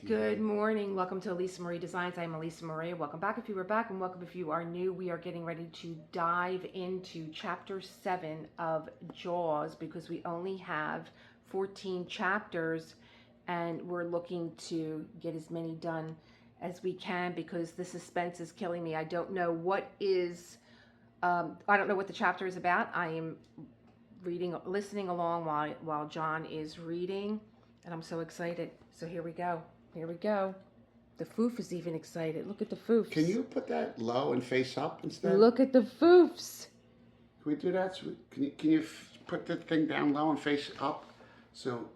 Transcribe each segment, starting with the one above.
Good morning. Welcome to Elisa Marie Designs. I'm Elisa Marie. Welcome back if you were back, and welcome if you are new. We are getting ready to dive into Chapter 7 of Jaws because we only have 14 chapters, and we're looking to get as many done as we can because the suspense is killing me. I don't know what the chapter is about. I am listening along while John is reading, and I'm so excited. So here we go. Here we go. The foof is even excited. Look at the foofs. Can you put that low and face up instead? Look at the foofs. Can we do that? So can you put the thing down low and face up? So,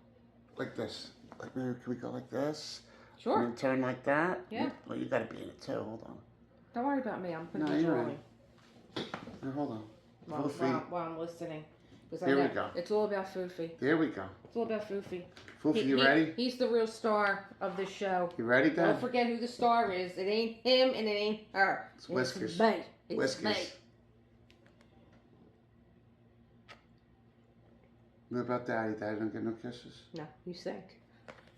like this. Like maybe can we go like this? Sure. And turn like that? Yeah. Well, you got to be in it too. Hold on. Don't worry about me. I'm putting No, it you're rolling. Now, hold on. While I'm listening. There we go. It's all about Foofy. There we go. It's all about Foofy. Foofy, you ready? He's the real star of this show. You ready, Dad? Don't forget who the star is. It ain't him and it ain't her. It's Whiskers. It's me. It's Whiskers. me. What about Daddy? Daddy don't get no kisses? No, you sick.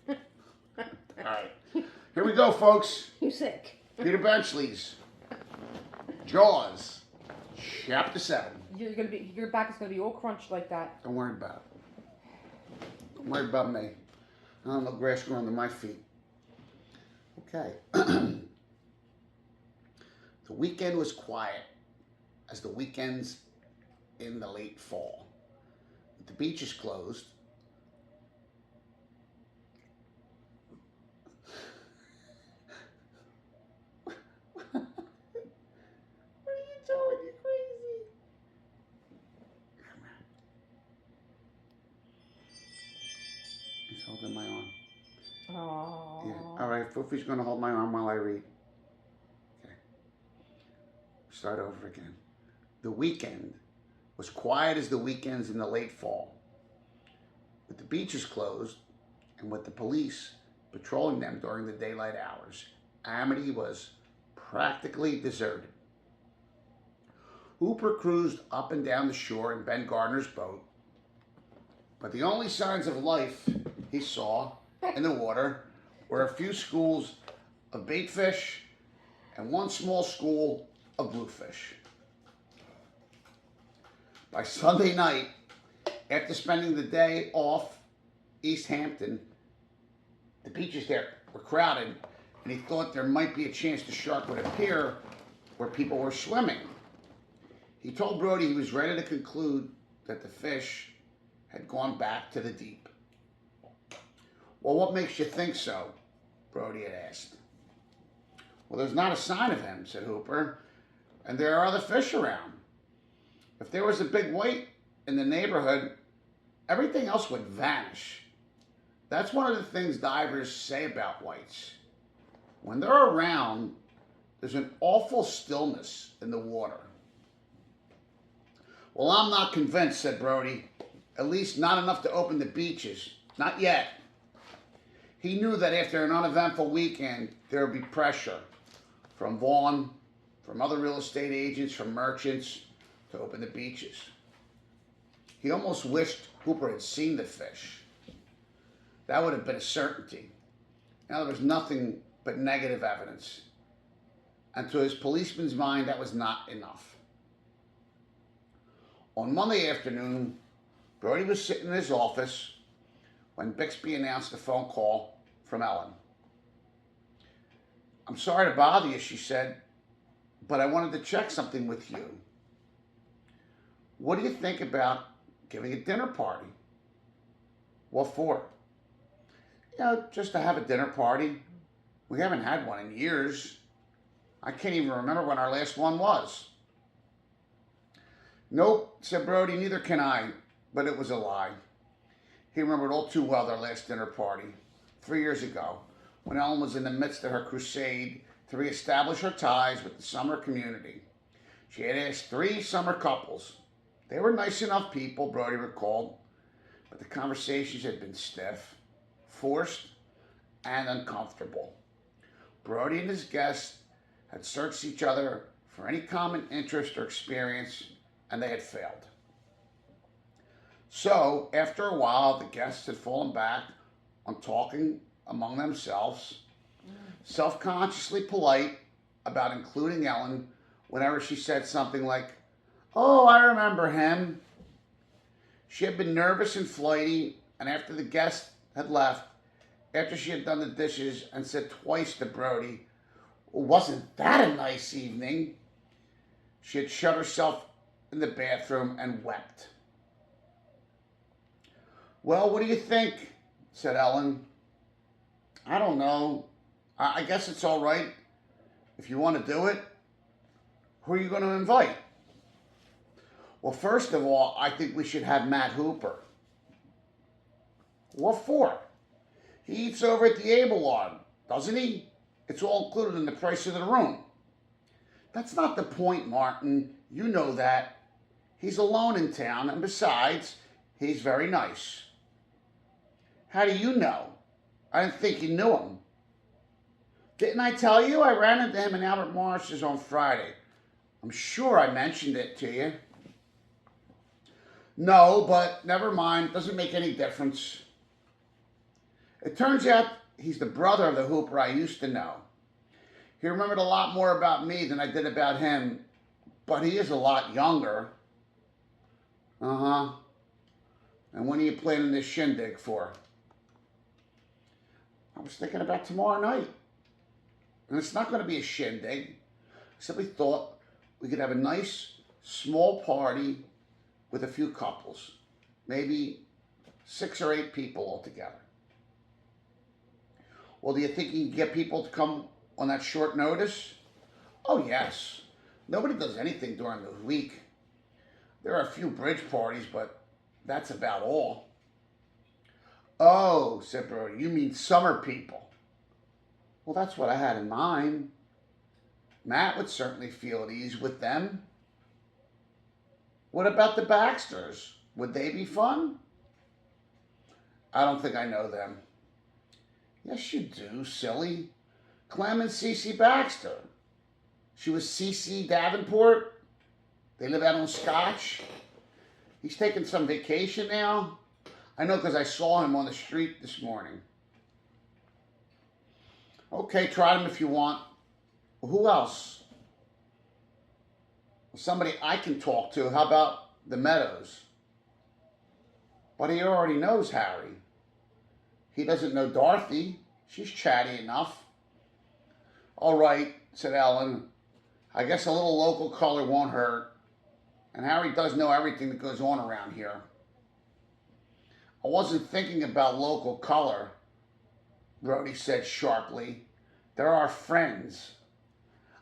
All right. Here we go, folks. You sick. Peter Benchley's Jaws, Chapter 7. Your back is gonna be all crunched like that. Don't worry about it. Don't worry about me. I don't know grass growing under my feet. Okay. The weekend was quiet as the weekends in the late fall. The beach is closed. Holding my arm. Oh. Yeah. All right, Foofy's going to hold my arm while I read. Okay. Start over again. The weekend was quiet as the weekends in the late fall. With the beaches closed and with the police patrolling them during the daylight hours, Amity was practically deserted. Hooper cruised up and down the shore in Ben Gardner's boat, but the only signs of life he saw in the water were a few schools of baitfish and one small school of bluefish. By Sunday night, after spending the day off East Hampton, the beaches there were crowded, and he thought there might be a chance the shark would appear where people were swimming. He told Brody he was ready to conclude that the fish had gone back to the deep. Well, what makes you think so? Brody had asked. Well, there's not a sign of him, said Hooper, and there are other fish around. If there was a big white in the neighborhood, everything else would vanish. That's one of the things divers say about whites. When they're around, there's an awful stillness in the water. Well, I'm not convinced, said Brody. At least not enough to open the beaches. Not yet. He knew that after an uneventful weekend, there would be pressure from Vaughn, from other real estate agents, from merchants to open the beaches. He almost wished Hooper had seen the fish. That would have been a certainty. Now there was nothing but negative evidence. And to his policeman's mind, that was not enough. On Monday afternoon, Brody was sitting in his office when Bixby announced a phone call from Ellen. I'm sorry to bother you, she said, but I wanted to check something with you. What do you think about giving a dinner party? What for? Just to have a dinner party. We haven't had one in years. I can't even remember when our last one was. Nope, said Brody, neither can I, but it was a lie. He remembered all too well their last dinner party, 3 years ago, when Ellen was in the midst of her crusade to reestablish her ties with the summer community. She had asked 3 summer couples. They were nice enough people, Brody recalled, but the conversations had been stiff, forced, and uncomfortable. Brody and his guests had searched each other for any common interest or experience, and they had failed. So, after a while, the guests had fallen back on talking among themselves self-consciously polite about including Ellen whenever she said something like, "Oh, I remember him." She had been nervous and flighty, and after the guest had left, after she had done the dishes and said twice to Brody, "Well, wasn't that a nice evening?" she had shut herself in the bathroom and wept. "Well, what do you think?" said Ellen. "I don't know. I guess it's all right if you want to do it. Who are you going to invite?" "Well, first of all, I think we should have Matt Hooper." "What for?" "He eats over at the Abelard, doesn't he? It's all included in the price of the room." "That's not the point, Martin. You know that. He's alone in town, and besides, he's very nice." "How do you know? I didn't think you knew him." "Didn't I tell you I ran into him in Albert Morris's on Friday? I'm sure I mentioned it to you." "No, but never mind. Doesn't make any difference. It turns out he's the brother of the Hooper I used to know. He remembered a lot more about me than I did about him, but he is a lot younger." "Uh-huh. And when are you planning this shindig for?" "I was thinking about tomorrow night. And it's not going to be a shindig. I simply thought we could have a nice, small party with a few couples. Maybe 6 or 8 people altogether." "Well, do you think you can get people to come on that short notice?" "Oh, yes. Nobody does anything during the week. There are a few bridge parties, but that's about all." "Oh," said Brody, "you mean summer people." "Well, that's what I had in mind. Matt would certainly feel at ease with them." "What about the Baxters? Would they be fun?" "I don't think I know them." "Yes, you do, silly. Clem and Cece Baxter. She was Cece Davenport. They live out on Scotch. He's taking some vacation now. I know because I saw him on the street this morning." "Okay, try them if you want. Well, who else?" "Somebody I can talk to. How about the Meadows?" "But he already knows Harry." "He doesn't know Dorothy. She's chatty enough." "All right," said Ellen. "I guess a little local color won't hurt. And Harry does know everything that goes on around here." "I wasn't thinking about local color," Brody said sharply. "They're our friends."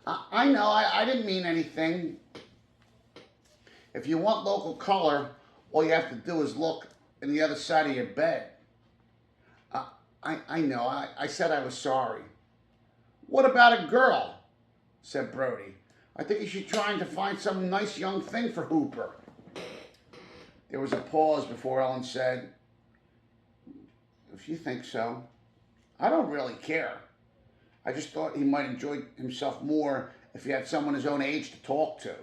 I know, I didn't mean anything. If you want local color, all you have to do is look in the other side of your bed." I know, I said I was sorry." "What about a girl?" said Brody. "I think you should try to find some nice young thing for Hooper." There was a pause before Ellen said, "If you think so. I don't really care. I just thought he might enjoy himself more if he had someone his own age to talk to.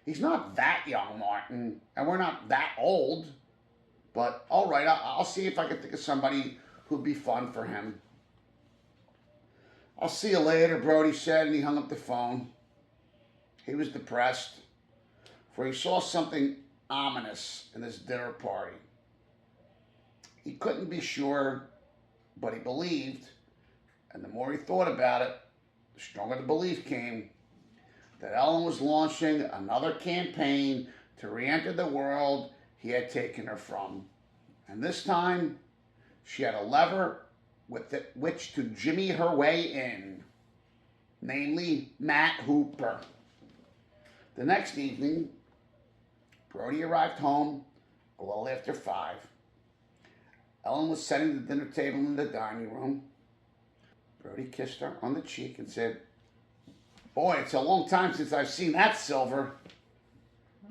He's not that young, Martin, and we're not that old. But all right, I'll see if I can think of somebody who'd be fun for him." "I'll see you later," Brody said, and he hung up the phone. He was depressed, for he saw something ominous in this dinner party. He couldn't be sure, but he believed, and the more he thought about it, the stronger the belief came, that Ellen was launching another campaign to re-enter the world he had taken her from. And this time, she had a lever with which to jimmy her way in, namely Matt Hooper. The next evening, Brody arrived home a little after 5. Ellen was setting the dinner table in the dining room. Brody kissed her on the cheek and said, "Boy, it's a long time since I've seen that silver."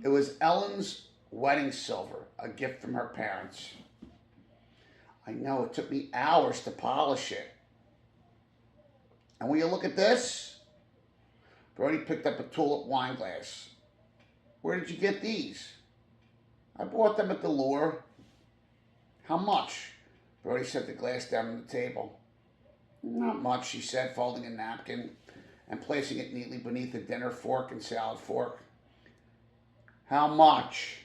It was Ellen's wedding silver, a gift from her parents. "I know, it took me hours to polish it. And will you look at this?" Brody picked up a tulip wine glass. "Where did you get these?" "I bought them at the Lure." "How much?" Brody set the glass down on the table. Not much, she said, folding a napkin and placing it neatly beneath a dinner fork and salad fork. How much?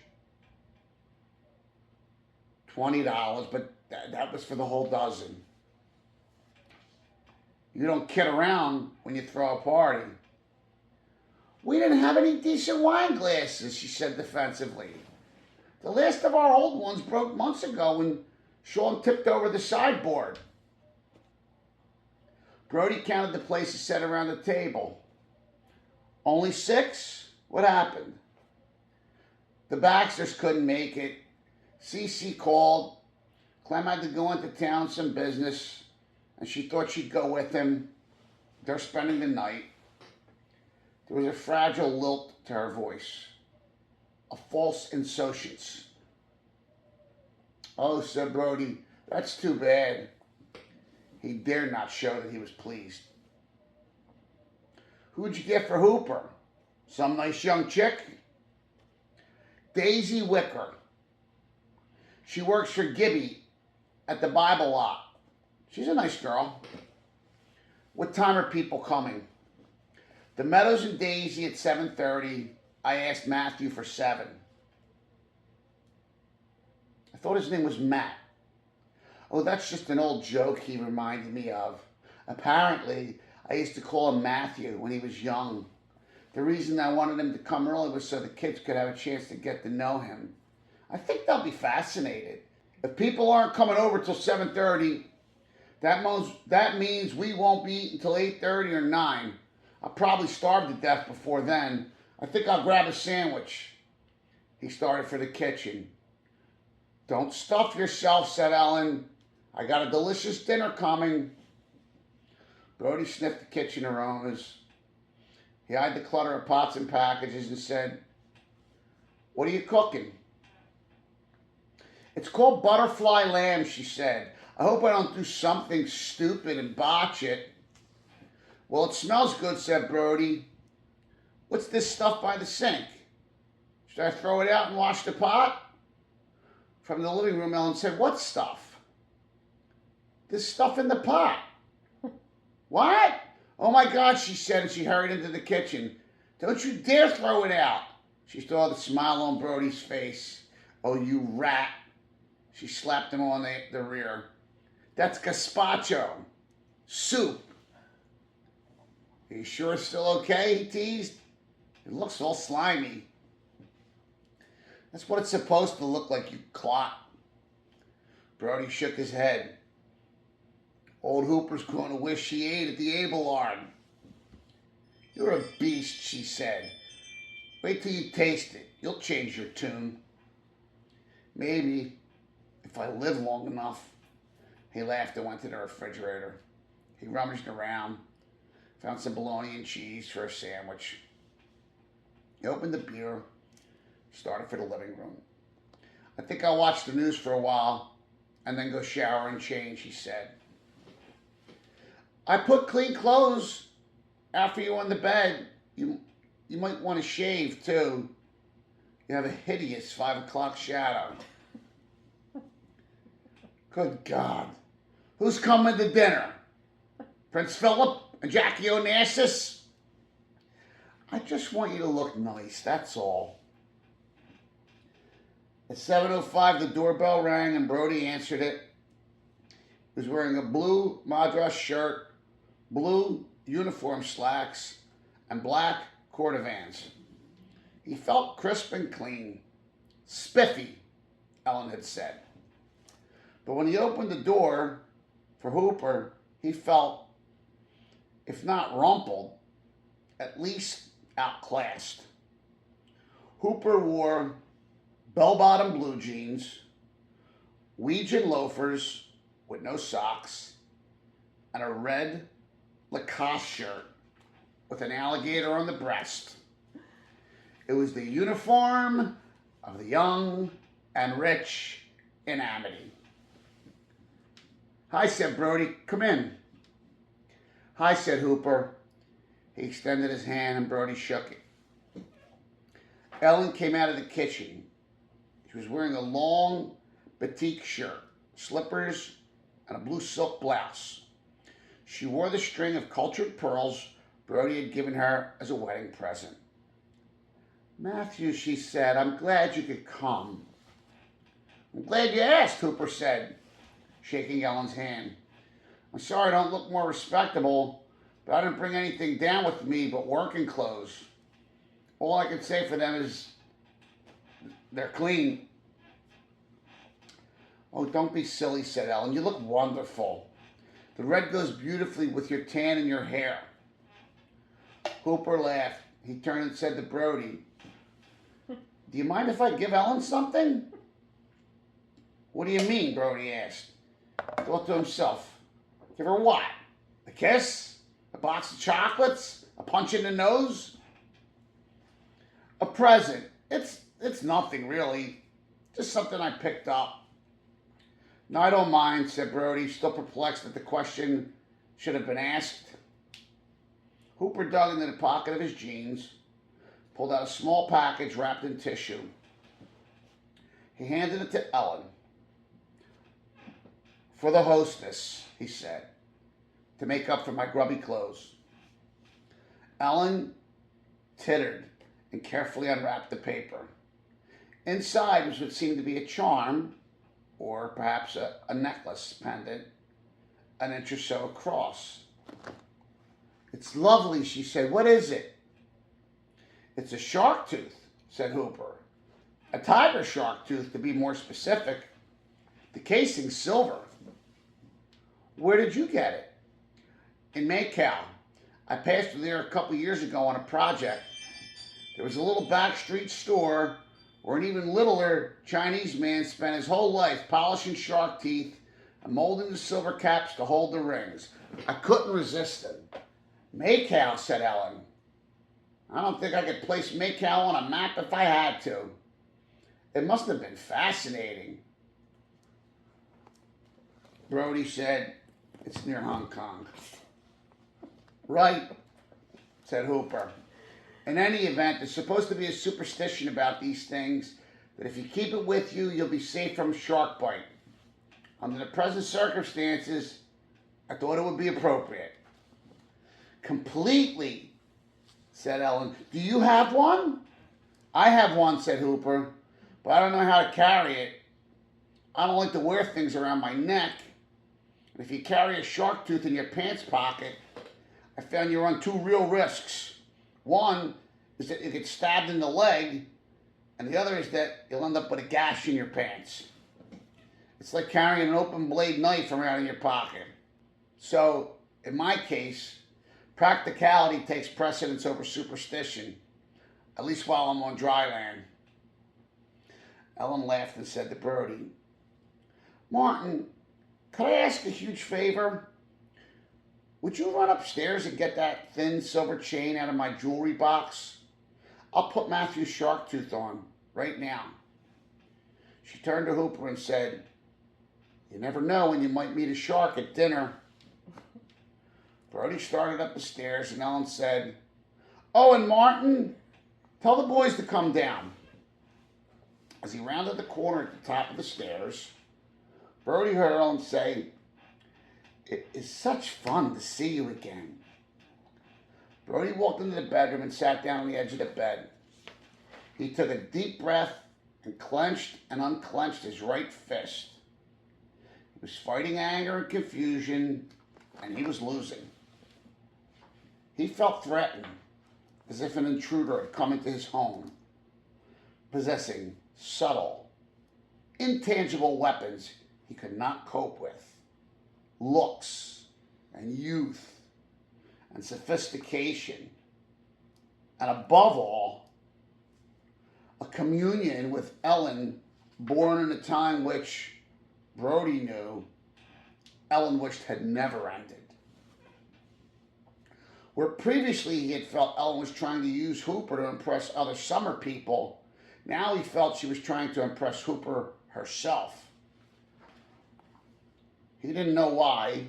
$20, but that was for the whole dozen. You don't kid around when you throw a party. We didn't have any decent wine glasses, she said defensively. The last of our old ones broke months ago when Sean tipped over the sideboard. Brody counted the places set around the table. Only 6? What happened? The Baxters couldn't make it. Cece called. Clem had to go into town, some business, and she thought she'd go with him. They're spending the night. There was a fragile lilt to her voice, a false insouciance. Oh, said Brody, that's too bad. He dared not show that he was pleased. Who'd you get for Hooper? Some nice young chick? Daisy Wicker. She works for Gibby at the Bible lot. She's a nice girl. What time are people coming? The Meadows and Daisy at 7:30. I asked Matthew for 7. I thought his name was Matt. Oh, that's just an old joke he reminded me of. Apparently, I used to call him Matthew when he was young. The reason I wanted him to come early was so the kids could have a chance to get to know him. I think they'll be fascinated. If people aren't coming over till 7:30, that means we won't be eating until 8:30 or 9. I'll probably starve to death before then. I think I'll grab a sandwich. He started for the kitchen. Don't stuff yourself, said Ellen. I got a delicious dinner coming. Brody sniffed the kitchen aromas. He eyed the clutter of pots and packages and said, what are you cooking? It's called butterfly lamb, she said. I hope I don't do something stupid and botch it. Well, it smells good, said Brody. What's this stuff by the sink? Should I throw it out and wash the pot? From the living room, Ellen said, what stuff? This stuff in the pot. What? Oh my God, she said, and she hurried into the kitchen. Don't you dare throw it out. She saw the smile on Brody's face. Oh, you rat. She slapped him on the rear. That's gazpacho. Soup. Are you sure it's still okay? He teased. It looks all slimy. That's what it's supposed to look like, you clot. Brody shook his head. Old Hooper's going to wish she ate at the Abelard. You're a beast, she said. Wait till you taste it. You'll change your tune. Maybe, if I live long enough. He laughed and went to the refrigerator. He rummaged around, found some bologna and cheese for a sandwich. He opened the beer, started for the living room. I think I'll watch the news for a while and then go shower and change, he said. I put clean clothes after you on the bed. You might want to shave, too. You have a hideous 5 o'clock shadow. Good God. Who's coming to dinner? Prince Philip and Jackie Onassis? I just want you to look nice, that's all. At 7:05, the doorbell rang and Brody answered it. He was wearing a blue madras shirt, blue uniform slacks, and black cordovans. He felt crisp and clean. Spiffy, Ellen had said. But when he opened the door for Hooper, he felt, if not rumpled, at least outclassed. Hooper wore bell-bottom blue jeans, Ouija loafers with no socks, and a red Lacoste shirt with an alligator on the breast. It was the uniform of the young and rich in Amity. Hi, said Brody. Come in. Hi, said Hooper. He extended his hand and Brody shook it. Ellen came out of the kitchen. She was wearing a long batik shirt, slippers, and a blue silk blouse. She wore the string of cultured pearls Brody had given her as a wedding present. "Matthew," she said, "I'm glad you could come." "I'm glad you asked," Hooper said, shaking Ellen's hand. "I'm sorry I don't look more respectable, but I didn't bring anything down with me but working clothes. All I can say for them is they're clean." "Oh, don't be silly," said Ellen. "You look wonderful. The red goes beautifully with your tan and your hair." Hooper laughed. He turned and said to Brody, "Do you mind if I give Ellen something?" "What do you mean?" Brody asked. He thought to himself, "Give her what? A kiss? A box of chocolates? A punch in the nose?" "A present. It's nothing really. Just something I picked up." "No, I don't mind," said Brody, still perplexed that the question should have been asked. Hooper dug into the pocket of his jeans, pulled out a small package wrapped in tissue. He handed it to Ellen. "For the hostess," he said, "to make up for my grubby clothes." Ellen tittered and carefully unwrapped the paper. Inside was what seemed to be a charm, or perhaps a necklace pendant, an inch or so across. "It's lovely," she said. "What is it?" "It's a shark tooth," said Hooper. "A tiger shark tooth, to be more specific. The casing's silver." "Where did you get it?" "In Maycow. I passed through there a couple years ago on a project. There was a little backstreet store where an even littler Chinese man spent his whole life polishing shark teeth and molding the silver caps to hold the rings. I couldn't resist him." "Maycow," said Ellen. "I don't think I could place Maycow on a map if I had to. It must have been fascinating." Brody said, "It's near Hong Kong." "Right," said Hooper. "In any event, there's supposed to be a superstition about these things that if you keep it with you, you'll be safe from a shark bite. Under the present circumstances, I thought it would be appropriate." "Completely," said Ellen. "Do you have one?" "I have one," said Hooper, "but I don't know how to carry it. I don't like to wear things around my neck. And if you carry a shark tooth in your pants pocket, I found you run two real risks. One is that you get stabbed in the leg, and the other is that you'll end up with a gash in your pants. It's like carrying an open blade knife around in your pocket. So, in my case, practicality takes precedence over superstition, at least while I'm on dry land." Ellen laughed and said to Brody, "Martin, could I ask a huge favor? Would you run upstairs and get that thin silver chain out of my jewelry box? I'll put Matthew's shark tooth on right now." She turned to Hooper and said, "You never know when you might meet a shark at dinner." Brody started up the stairs and Ellen said, "Oh, and Martin, tell the boys to come down." As he rounded the corner at the top of the stairs, Brody heard Ellen say, "It is such fun to see you again." Brody walked into the bedroom and sat down on the edge of the bed. He took a deep breath and clenched and unclenched his right fist. He was fighting anger and confusion, and he was losing. He felt threatened, as if an intruder had come into his home, possessing subtle, intangible weapons he could not cope with. Looks and youth and sophistication, and above all, a communion with Ellen born in a time which, Brody knew, Ellen wished had never ended. Where previously he had felt Ellen was trying to use Hooper to impress other summer people, now he felt she was trying to impress Hooper herself. He didn't know why.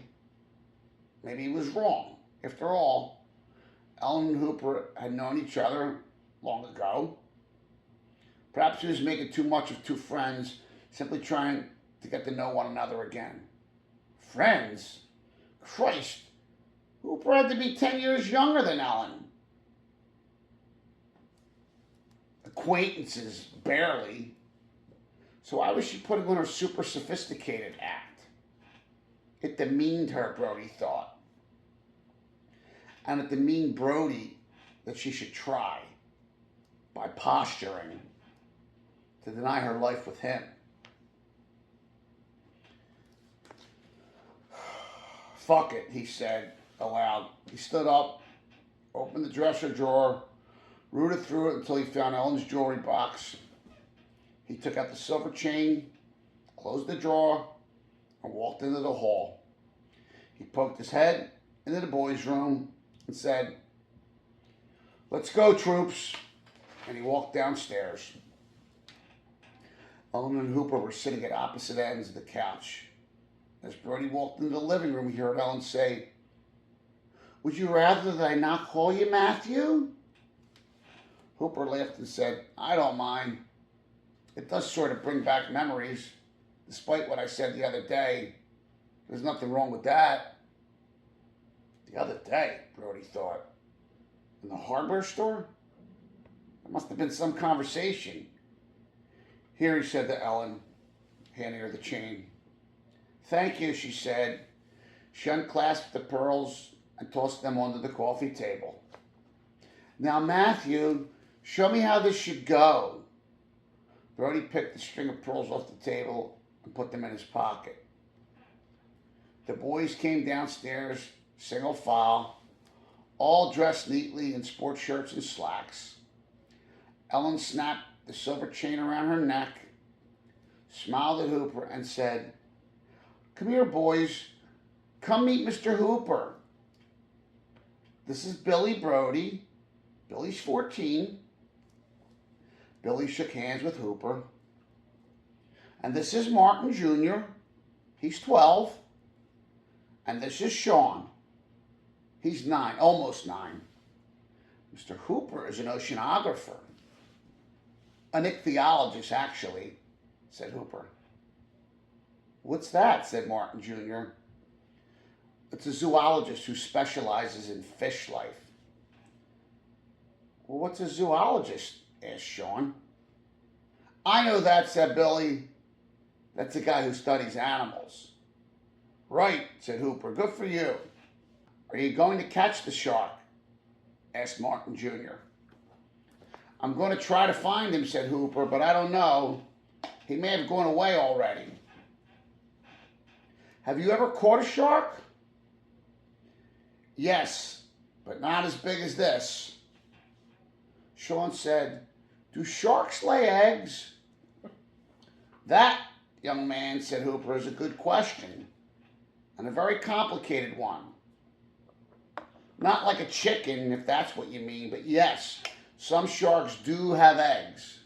Maybe he was wrong. After all, Ellen and Hooper had known each other long ago. Perhaps he was making too much of two friends, simply trying to get to know one another again. Friends? Christ, Hooper had to be 10 years younger than Ellen. Acquaintances, barely. So why was she putting on her super sophisticated act? It demeaned her, Brody thought. And it demeaned Brody that she should try, by posturing, to deny her life with him. Fuck it, he said aloud. He stood up, opened the dresser drawer, rooted through it until he found Ellen's jewelry box. He took out the silver chain, closed the drawer, and walked into the hall. He poked his head into the boys' room and said, "Let's go, troops." And he walked downstairs. Ellen and Hooper were sitting at opposite ends of the couch. As Brody walked into the living room, he heard Ellen say, "Would you rather that I not call you Matthew?" Hooper laughed and said, "I don't mind. It does sort of bring back memories, despite what I said the other day. There's nothing wrong with that." The other day, Brody thought. In the hardware store? There must have been some conversation. "Here," he said to Ellen, handing her the chain. "Thank you," she said. She unclasped the pearls and tossed them onto the coffee table. "Now, Matthew, show me how this should go." Brody picked the string of pearls off the table and put them in his pocket. The boys came downstairs, single file, all dressed neatly in sports shirts and slacks. Ellen snapped the silver chain around her neck, smiled at Hooper, and said, "Come here, boys. Come meet Mr. Hooper. This is Billy Brody. Billy's 14. Billy shook hands with Hooper. "And this is Martin Jr. He's 12. And this is Sean. He's 9, almost 9. Mr. Hooper is an oceanographer. An ichthyologist, actually," said Hooper. "What's that?" said Martin Jr. "It's a zoologist who specializes in fish life." "Well, what's a zoologist?" asked Sean. "I know that," said Billy. "That's a guy who studies animals." "Right," said Hooper. "Good for you." "Are you going to catch the shark?" asked Martin Jr. "I'm going to try to find him," said Hooper, "but I don't know. He may have gone away already." "Have you ever caught a shark?" "Yes, but not as big as this." Sean said, "Do sharks lay eggs?" "That, young man," said Hooper, "is a good question, and a very complicated one. Not like a chicken, if that's what you mean, but yes, some sharks do have eggs."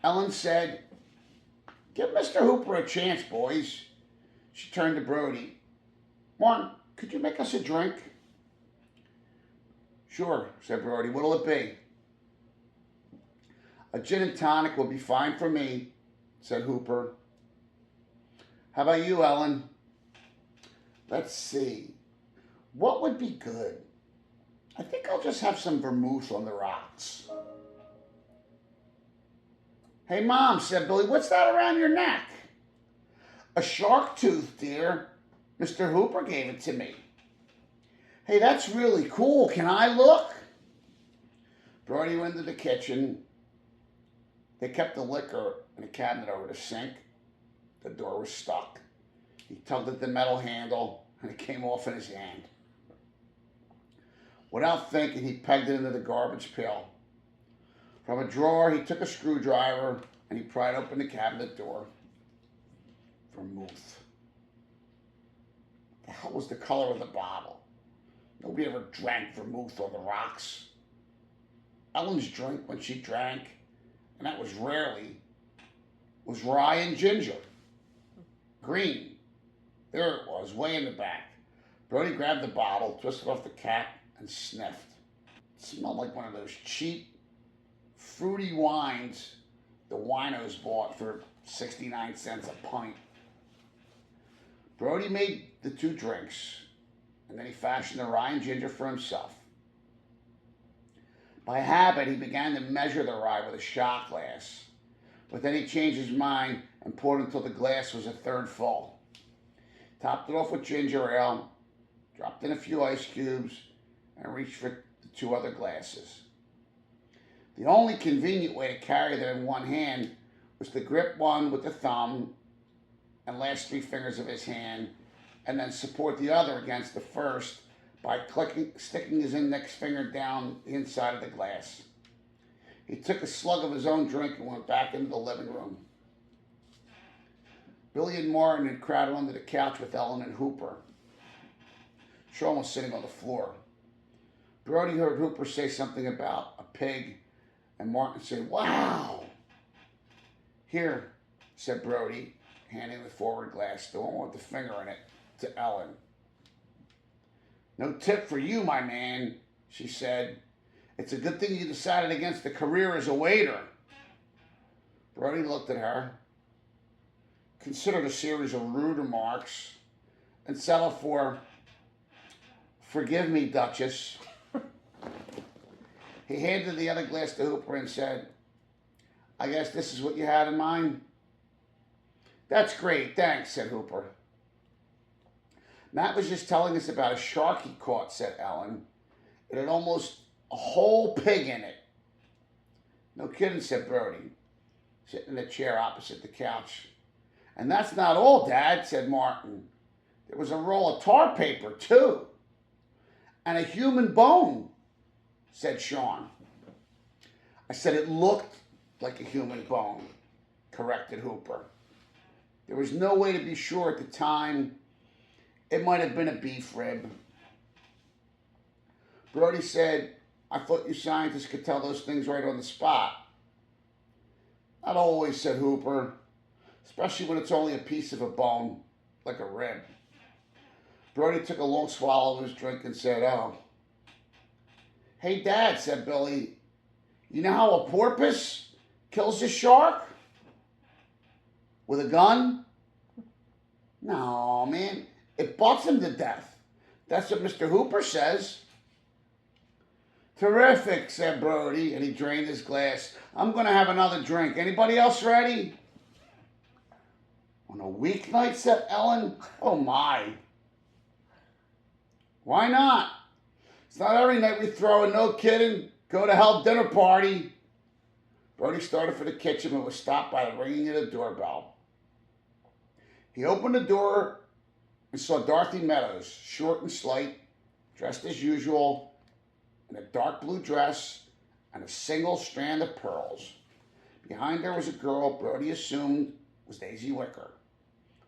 Ellen said, "Give Mr. Hooper a chance, boys." She turned to Brody. "Martin, could you make us a drink?" "Sure," said Brody. "What'll it be?" "A gin and tonic will be fine for me," said Hooper. "How about you, Ellen?" "Let's see. What would be good? I think I'll just have some vermouth on the rocks." "Hey, Mom," said Billy, "what's that around your neck?" "A shark tooth, dear. Mr. Hooper gave it to me." "Hey, that's really cool. Can I look?" Brody went into the kitchen. They kept the liquor in a cabinet over the sink. The door was stuck. He tugged at the metal handle, and it came off in his hand. Without thinking, he pegged it into the garbage pail. From a drawer, he took a screwdriver, and he pried open the cabinet door. Vermouth. What the hell was the color of the bottle? Nobody ever drank vermouth on the rocks. Ellen's drink when she drank, and that was rarely, was rye and ginger. Green. There it was, way in the back. Brody grabbed the bottle, twisted off the cap, and sniffed. It smelled like one of those cheap, fruity wines the winos bought for 69 cents a pint. Brody made the two drinks. and then he fashioned the rye and ginger for himself. By habit, he began to measure the rye with a shot glass, but then he changed his mind and poured until the glass was a third full. Topped it off with ginger ale, dropped in a few ice cubes, and reached for the 2 other glasses. The only convenient way to carry them in one hand was to grip one with the thumb and last 3 fingers of his hand, and then support the other against the first by sticking his index finger down the inside of the glass. He took a slug of his own drink and went back into the living room. Billy and Martin had crowded under the couch with Ellen and Hooper. Sean was sitting on the floor. Brody heard Hooper say something about a pig, and Martin said, "Wow!" "Here," said Brody, handing the forward glass, the one with the finger in it, to Ellen. "No tip for you, my man," she said. "It's a good thing you decided against a career as a waiter." Brody looked at her, considered a series of rude remarks, and settled for, "Forgive me, Duchess." He handed the other glass to Hooper and said, "I guess this is what you had in mind?" "That's great, thanks," said Hooper. "Matt was just telling us about a shark he caught," said Ellen. "It had almost a whole pig in it." "No kidding," said Brody, sitting in a chair opposite the couch. "And that's not all, Dad," said Martin. "There was a roll of tar paper, too." "And a human bone," said Sean. "I said it looked like a human bone," corrected Hooper. "There was no way to be sure at the time. It might have been a beef rib." Brody said, "I thought you scientists could tell those things right on the spot." "Not always," said Hooper, "especially when it's only a piece of a bone, like a rib." Brody took a long swallow of his drink and said, "Oh." "Hey, Dad," said Billy, "you know how a porpoise kills a shark? With a gun?" "No, man. It butts him to death. That's what Mr. Hooper says." "Terrific," said Brody, and he drained his glass. "I'm going to have another drink. Anybody else ready?" "On a weeknight," said Ellen. "Oh, my." "Why not? It's not every night we throw a no kidding, go to hell dinner party." Brody started for the kitchen but was stopped by the ringing of the doorbell. He opened the door and saw Dorothy Meadows, short and slight, dressed as usual, in a dark blue dress and a single strand of pearls. Behind her was a girl Brody assumed was Daisy Wicker,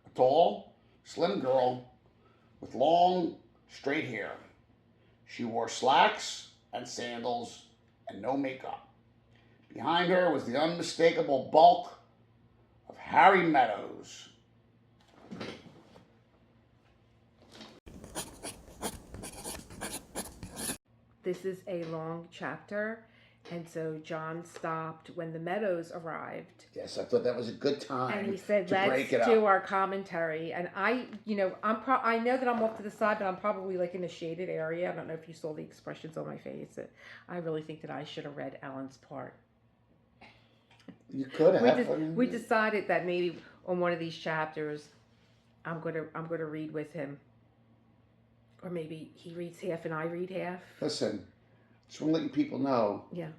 a tall, slim girl with long, straight hair. She wore slacks and sandals and no makeup. Behind her was the unmistakable bulk of Harry Meadows. This is a long chapter, and so John stopped when the Meadows arrived. Yes, I thought that was a good time. And he said, to break "Let's it do up." our commentary." And I know that I'm off to the side, but I'm probably like in a shaded area. I don't know if you saw the expressions on my face. I really think that I should have read Ellen's part. You could have. We decided that maybe on one of these chapters, I'm gonna read with him, or maybe he reads half and I read half. Listen, just want to let you people know. Yeah.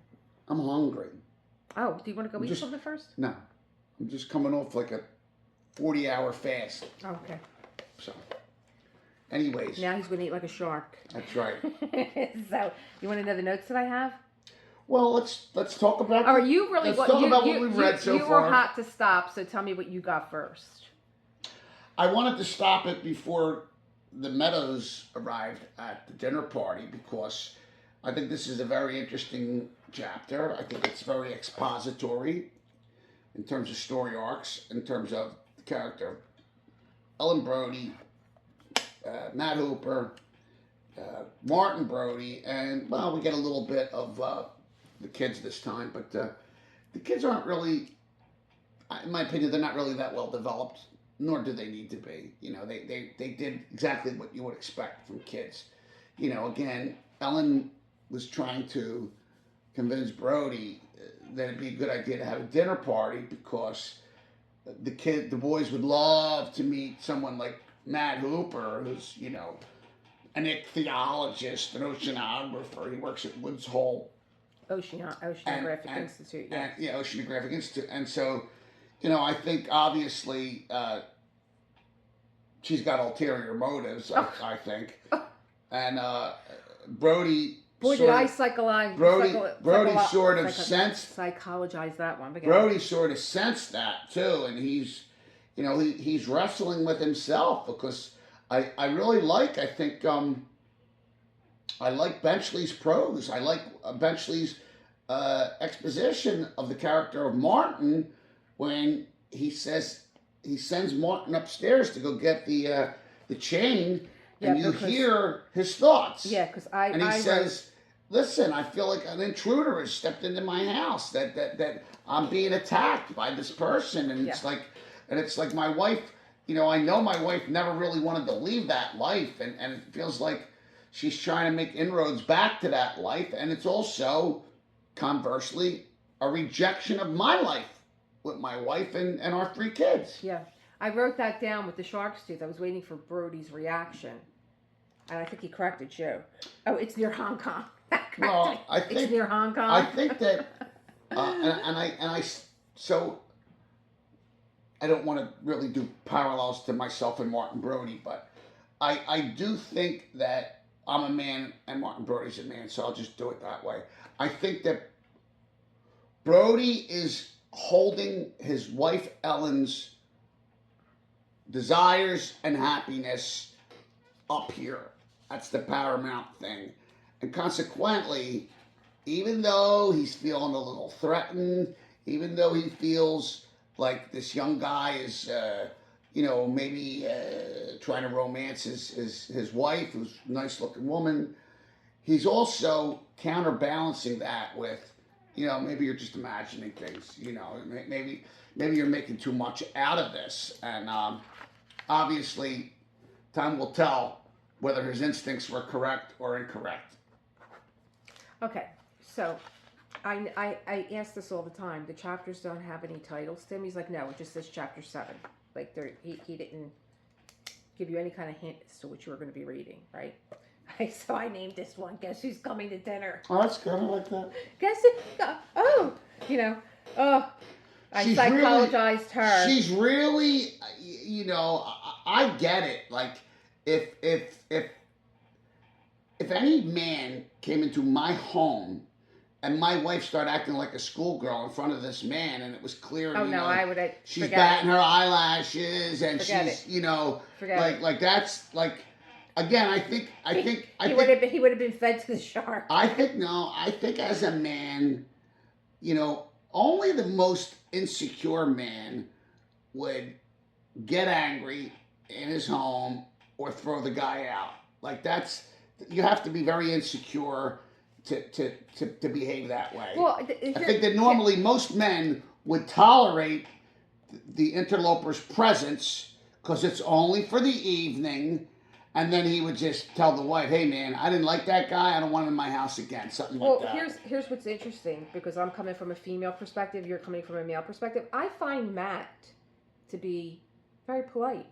I'm hungry. Oh, do you want to go eat something first? No, I'm just coming off like a 40-hour fast. Oh, okay. So, anyways. Now he's gonna eat like a shark. That's right. So, you want to know the notes that I have? Well, let's talk about. Or you really? Let's talk about what we've read so far. You were hot to stop, so tell me what you got first. I wanted to stop it before the Meadows arrived at the dinner party because I think this is a very interesting chapter. I think it's very expository in terms of story arcs, in terms of the character Ellen Brody, Matt Hooper, Martin Brody, and well, we get a little bit of the kids this time, but the kids aren't really, in my opinion, they're not really that well developed nor do they need to be. You know, they did exactly what you would expect from kids. You know, again, Ellen was trying to convince Brody that it'd be a good idea to have a dinner party because the boys would love to meet someone like Matt Hooper, who's, you know, an ichthyologist, an oceanographer. He works at Woods Hole Oceanographic Institute. Yeah. Yeah, Oceanographic Institute. And so, you know, I think obviously she's got ulterior motives, I think. And Brody. Boy, did I psychologize that one. Brody sort of sensed that too, and he's, you know, he's wrestling with himself because I really like. I think I like Benchley's prose. I like Benchley's exposition of the character of Martin when he says he sends Martin upstairs to go get the chain. And you hear his thoughts. Yeah, because and he says, "Listen, I feel like an intruder has stepped into my house. That I'm being attacked by this person, and it's like my wife. You know, I know my wife never really wanted to leave that life, and it feels like she's trying to make inroads back to that life, and it's also, conversely, a rejection of my life with my wife and our 3 kids." Yeah. I wrote that down with the shark's tooth. I was waiting for Brody's reaction. And I think he corrected you. Oh, it's near Hong Kong. Well, I think it's near Hong Kong. I think that, so I don't want to really do parallels to myself and Martin Brody, but I do think that I'm a man and Martin Brody's a man, so I'll just do it that way. I think that Brody is holding his wife Ellen's desires and happiness up here. That's the paramount thing. And consequently, even though he's feeling a little threatened, even though he feels like this young guy is, you know, maybe trying to romance his wife, who's a nice-looking woman, he's also counterbalancing that with, you know, maybe you're just imagining things. You know, maybe you're making too much out of this. And obviously, time will tell whether his instincts were correct or incorrect. Okay, so I ask this all the time. The chapters don't have any titles. Tim, he's like, no, it just says chapter 7. Like he didn't give you any kind of hint as to what you were going to be reading, right? So I named this one, Guess Who's Coming to Dinner? Oh, that's good. I like that. Guess it. Oh, you know. Oh, I psychologized her. She's really, you know, I get it. Like, if any man came into my home and my wife started acting like a schoolgirl in front of this man, and it was clear, oh, you no, know, I would. she's batting her eyelashes, and she's, you know, like that's like. Again, I think he would have been fed to the shark. I think as a man, you know, only the most insecure man would get angry in his home or throw the guy out. Like you have to be very insecure to behave that way. Well, I think that normally most men would tolerate the interloper's presence because it's only for the evening. And then he would just tell the wife, "Hey, man, I didn't like that guy. I don't want him in my house again." Something like that. Well, here's what's interesting, because I'm coming from a female perspective. You're coming from a male perspective. I find Matt to be very polite.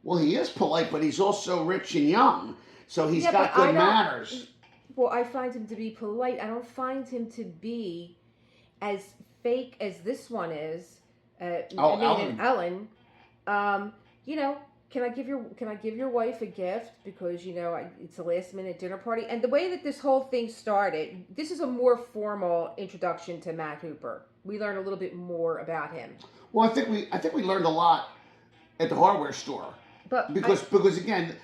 Well, he is polite, but he's also rich and young, so he's got good manners. Well, I find him to be polite. I don't find him to be as fake as this one is. Ellen. You know. Can I give your wife a gift because, you know, it's a last minute dinner party? And the way that this whole thing started, this is a more formal introduction to Matt Hooper. We learn a little bit more about him. Well, I think we learned a lot at the hardware store. But because again,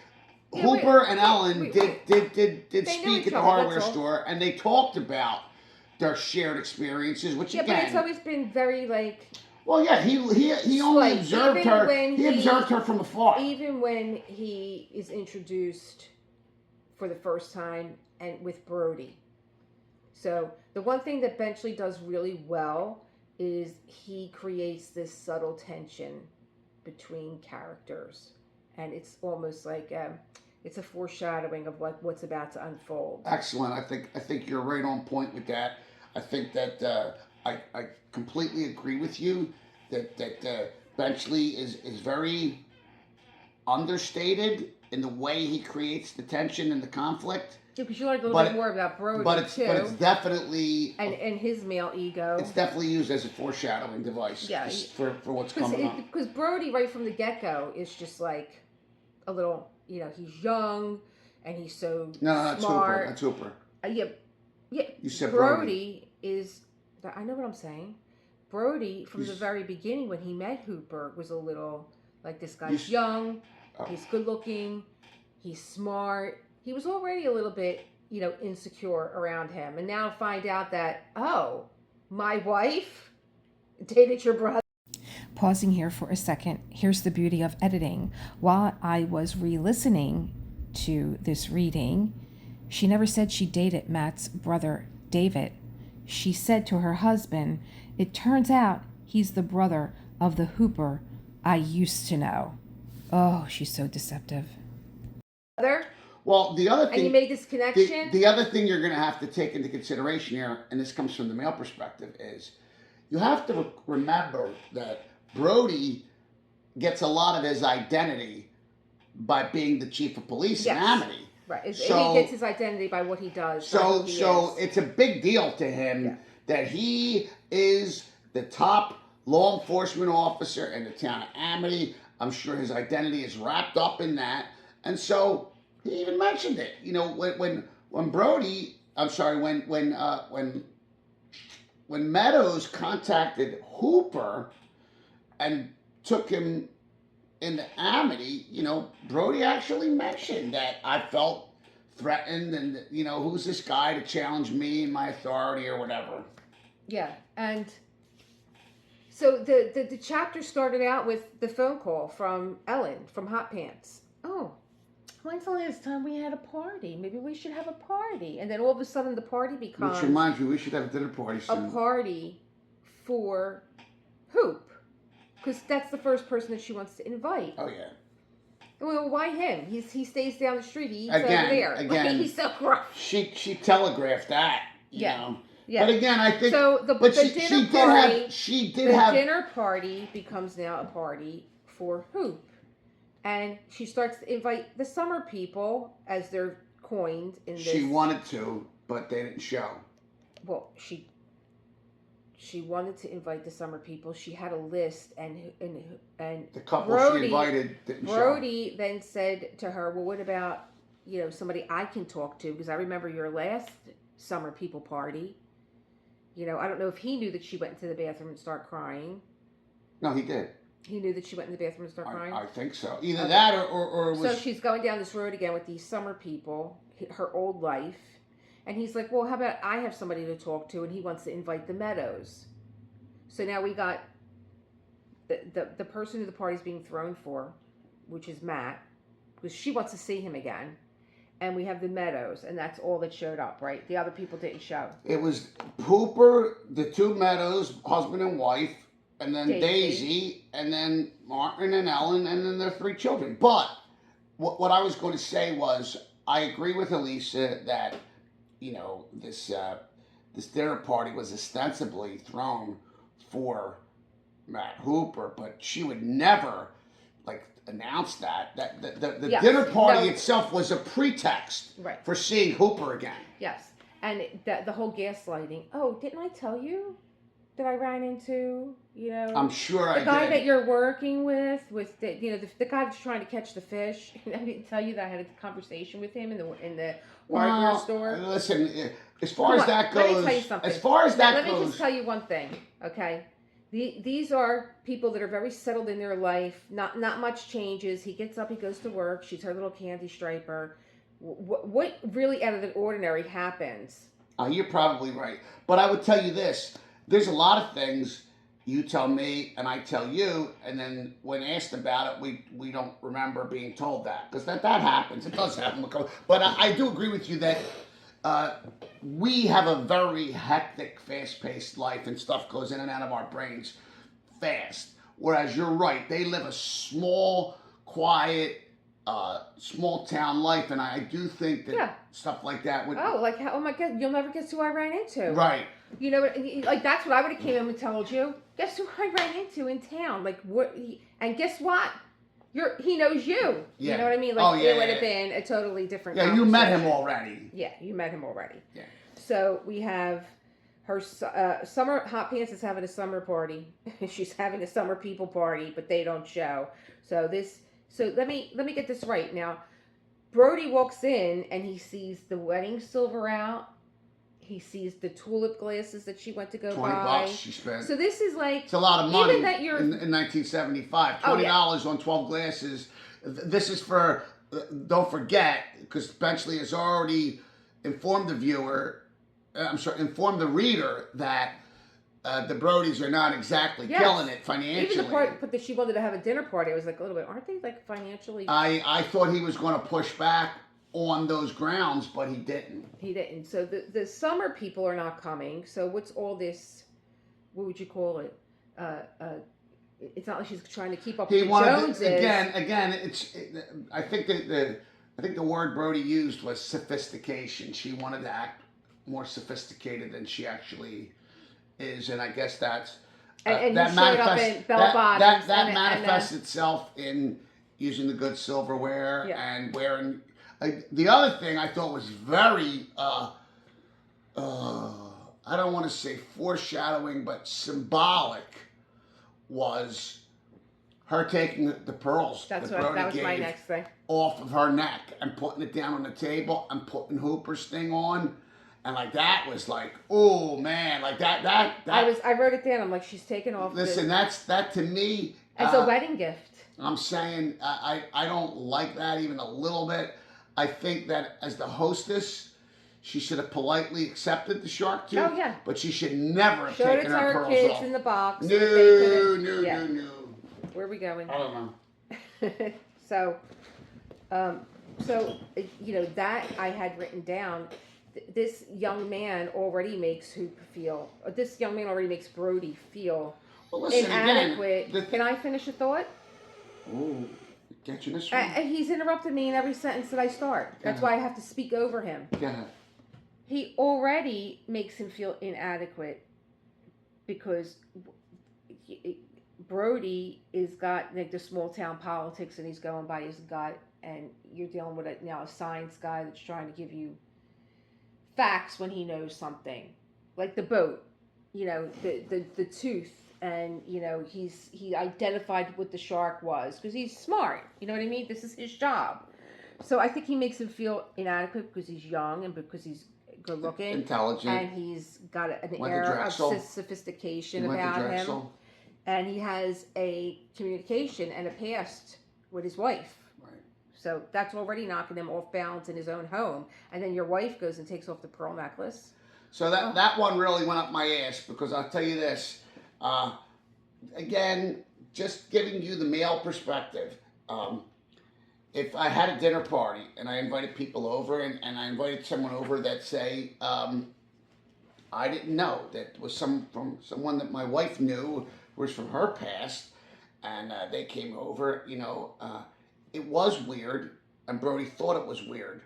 Hooper and Ellen did speak at the hardware store, and they talked about their shared experiences, which again, but it's always been very like. Well, yeah, he only observed her. He observed her from afar. Even when he is introduced for the first time and with Brody. So the one thing that Benchley does really well is he creates this subtle tension between characters, and it's almost like it's a foreshadowing of what's about to unfold. Excellent. I think you're right on point with that. I think that I completely agree with you that Benchley is very understated in the way he creates the tension and the conflict. Yeah, because you learned a little bit more about Brody but it's definitely and his male ego. It's definitely used as a foreshadowing device. Yeah, for what's coming up. Because Brody, right from the get-go, is just like a little, he's young and he's so smart. That's Hooper. Yeah. You said Brody is. I know what I'm saying. Brody, from the very beginning, when he met Hooper, was a little like, this guy's young, he's good looking, he's smart. He was already a little bit, insecure around him. And now find out that, oh, my wife dated your brother. Pausing here for a second, here's the beauty of editing. While I was re-listening to this reading, she never said she dated Matt's brother, David. She said to her husband, it turns out he's the brother of the Hooper I used to know. Oh, she's so deceptive. Well, the other thing... And you made this connection? The other thing you're going to have to take into consideration here, and this comes from the male perspective, is you have to remember that Brody gets a lot of his identity by being the chief of police in Amity. Right. So, he gets his identity by what he does. So it's a big deal to him that he is the top law enforcement officer in the town of Amity. I'm sure his identity is wrapped up in that. And so he even mentioned it. When Brody, I'm sorry, when Meadows contacted Hooper and took him into Amity, Brody actually mentioned that I felt threatened and, who's this guy to challenge me and my authority or whatever. Yeah, and so the chapter started out with the phone call from Ellen from Hot Pants. Oh, when's the last time we had a party? Maybe we should have a party. And then all of a sudden the party becomes... Which reminds me, we should have a dinner party soon. A party for Hoop. Because that's the first person that she wants to invite. Oh, yeah. Well, why him? He stays down the street. He eats over there. Again, he's so gruff. She telegraphed that, you know. Yeah. But again, I think... So the dinner party becomes now a party for Hoop. And she starts to invite the summer people, as they're coined in this. She wanted to, but they didn't show. Well, she wanted to invite the summer people. She had a list, and the couple she invited didn't show. Brody then said to her, "Well, what about somebody I can talk to? Because I remember your last summer people party. I don't know if he knew that she went into the bathroom and started crying. No, he did. He knew that she went in the bathroom and started crying? I think so. Either that or it was... So she's going down this road again with these summer people, her old life. And he's like, well, how about I have somebody to talk to, and he wants to invite the Meadows. So now we got the person who the party's being thrown for, which is Matt, because she wants to see him again. And we have the Meadows, and that's all that showed up, right? The other people didn't show. It was Hooper, the two Meadows, husband and wife, and then Daisy, and then Martin and Ellen, and then their three children. But what I was going to say was, I agree with Elisa that, this dinner party was ostensibly thrown for Matt Hooper, but she would never, announce that. The dinner party itself was a pretext for seeing Hooper again. Yes, and the whole gaslighting. Oh, didn't I tell you that I ran into, I'm sure I did. The guy that you're working with the guy that's trying to catch the fish. I didn't tell you that I had a conversation with him in the hardware store. Listen, as far as that goes, let me tell you something. Let me just tell you one thing, okay? These are people that are very settled in their life. Not much changes. He gets up, he goes to work. She's her little candy striper. What really out of the ordinary happens? You're probably right. But I would tell you this. There's a lot of things you tell me and I tell you, and then when asked about it, we don't remember being told that. Because that happens. It does happen. But I do agree with you that we have a very hectic, fast-paced life, and stuff goes in and out of our brains fast. Whereas you're right, they live a small, quiet, small town life, and I do think that stuff like that would. Oh, like oh my God, you'll never guess who I ran into. Right. You know, like that's what I would have came in and told you. Guess who I ran into in town? Like what? And guess what? He knows you. Yeah. You know what I mean? Like it would have yeah. been a totally different. Yeah, you met him already. Yeah, you met him already. Yeah. So we have her summer. Hot Pants is having a summer party. She's having a summer people party, but they don't show. So let me get this right now. Brody walks in and he sees the wedding silver out. He sees the tulip glasses that she went to go buy. $20 she spent. So this is like it's a lot of money even that you're, in 1975. $20 on 12 glasses. This is for, don't forget, because Benchley has already informed the viewer, informed the reader that the Brodys are not exactly killing it financially. Even the part that she wanted to have a dinner party, I was like a little bit, aren't they like financially? I thought he was going to push back on those grounds, but he didn't. He didn't. So the summer people are not coming. So what's all this? What would you call it? It's not like she's trying to keep up with the Joneses. Again. I think the word Brody used was sophistication. She wanted to act more sophisticated than she actually is, and I guess that's and that manifests that manifests itself in using the good silverware and wearing. The other thing I thought was very, I don't want to say foreshadowing, but symbolic, was her taking the pearls that was my next thing off of her neck and putting it down on the table and putting Hooper's thing on. And like that was like, oh man, like that. I wrote it down. I'm like, she's taking off. Listen, that to me as a wedding gift. I'm saying I don't like that even a little bit. I think that as the hostess, she should have politely accepted the shark tooth. Oh yeah. But she should never have showed taken her pearls off. Showed it to her kids in the box. No. Where are we going? I don't know. So you know that I had written down. This young man already makes Hoop feel. This young man already makes Brody feel inadequate. Again, Can I finish a thought? Oh. Get you this one. He's interrupted me in every sentence that I start. That's why I have to speak over him. Yeah. He already makes him feel inadequate because Brody is got like the small town politics and he's going by his gut, and you're dealing with a science guy that's trying to give you facts when he knows something, like the boat, the tooth. And, he identified what the shark was because he's smart. You know what I mean? This is his job. So I think he makes him feel inadequate because he's young and because he's good looking. Intelligent. And he's got an air of sophistication about him. And he has a communication and a past with his wife. Right. So that's already knocking him off balance in his own home. And then your wife goes and takes off the pearl necklace. So that one really went up my ass because I'll tell you this. Again, just giving you the male perspective. If I had a dinner party and I invited people over and I invited someone over that say, I didn't know that was someone that my wife knew was from her past, and they came over, it was weird, and Brody thought it was weird.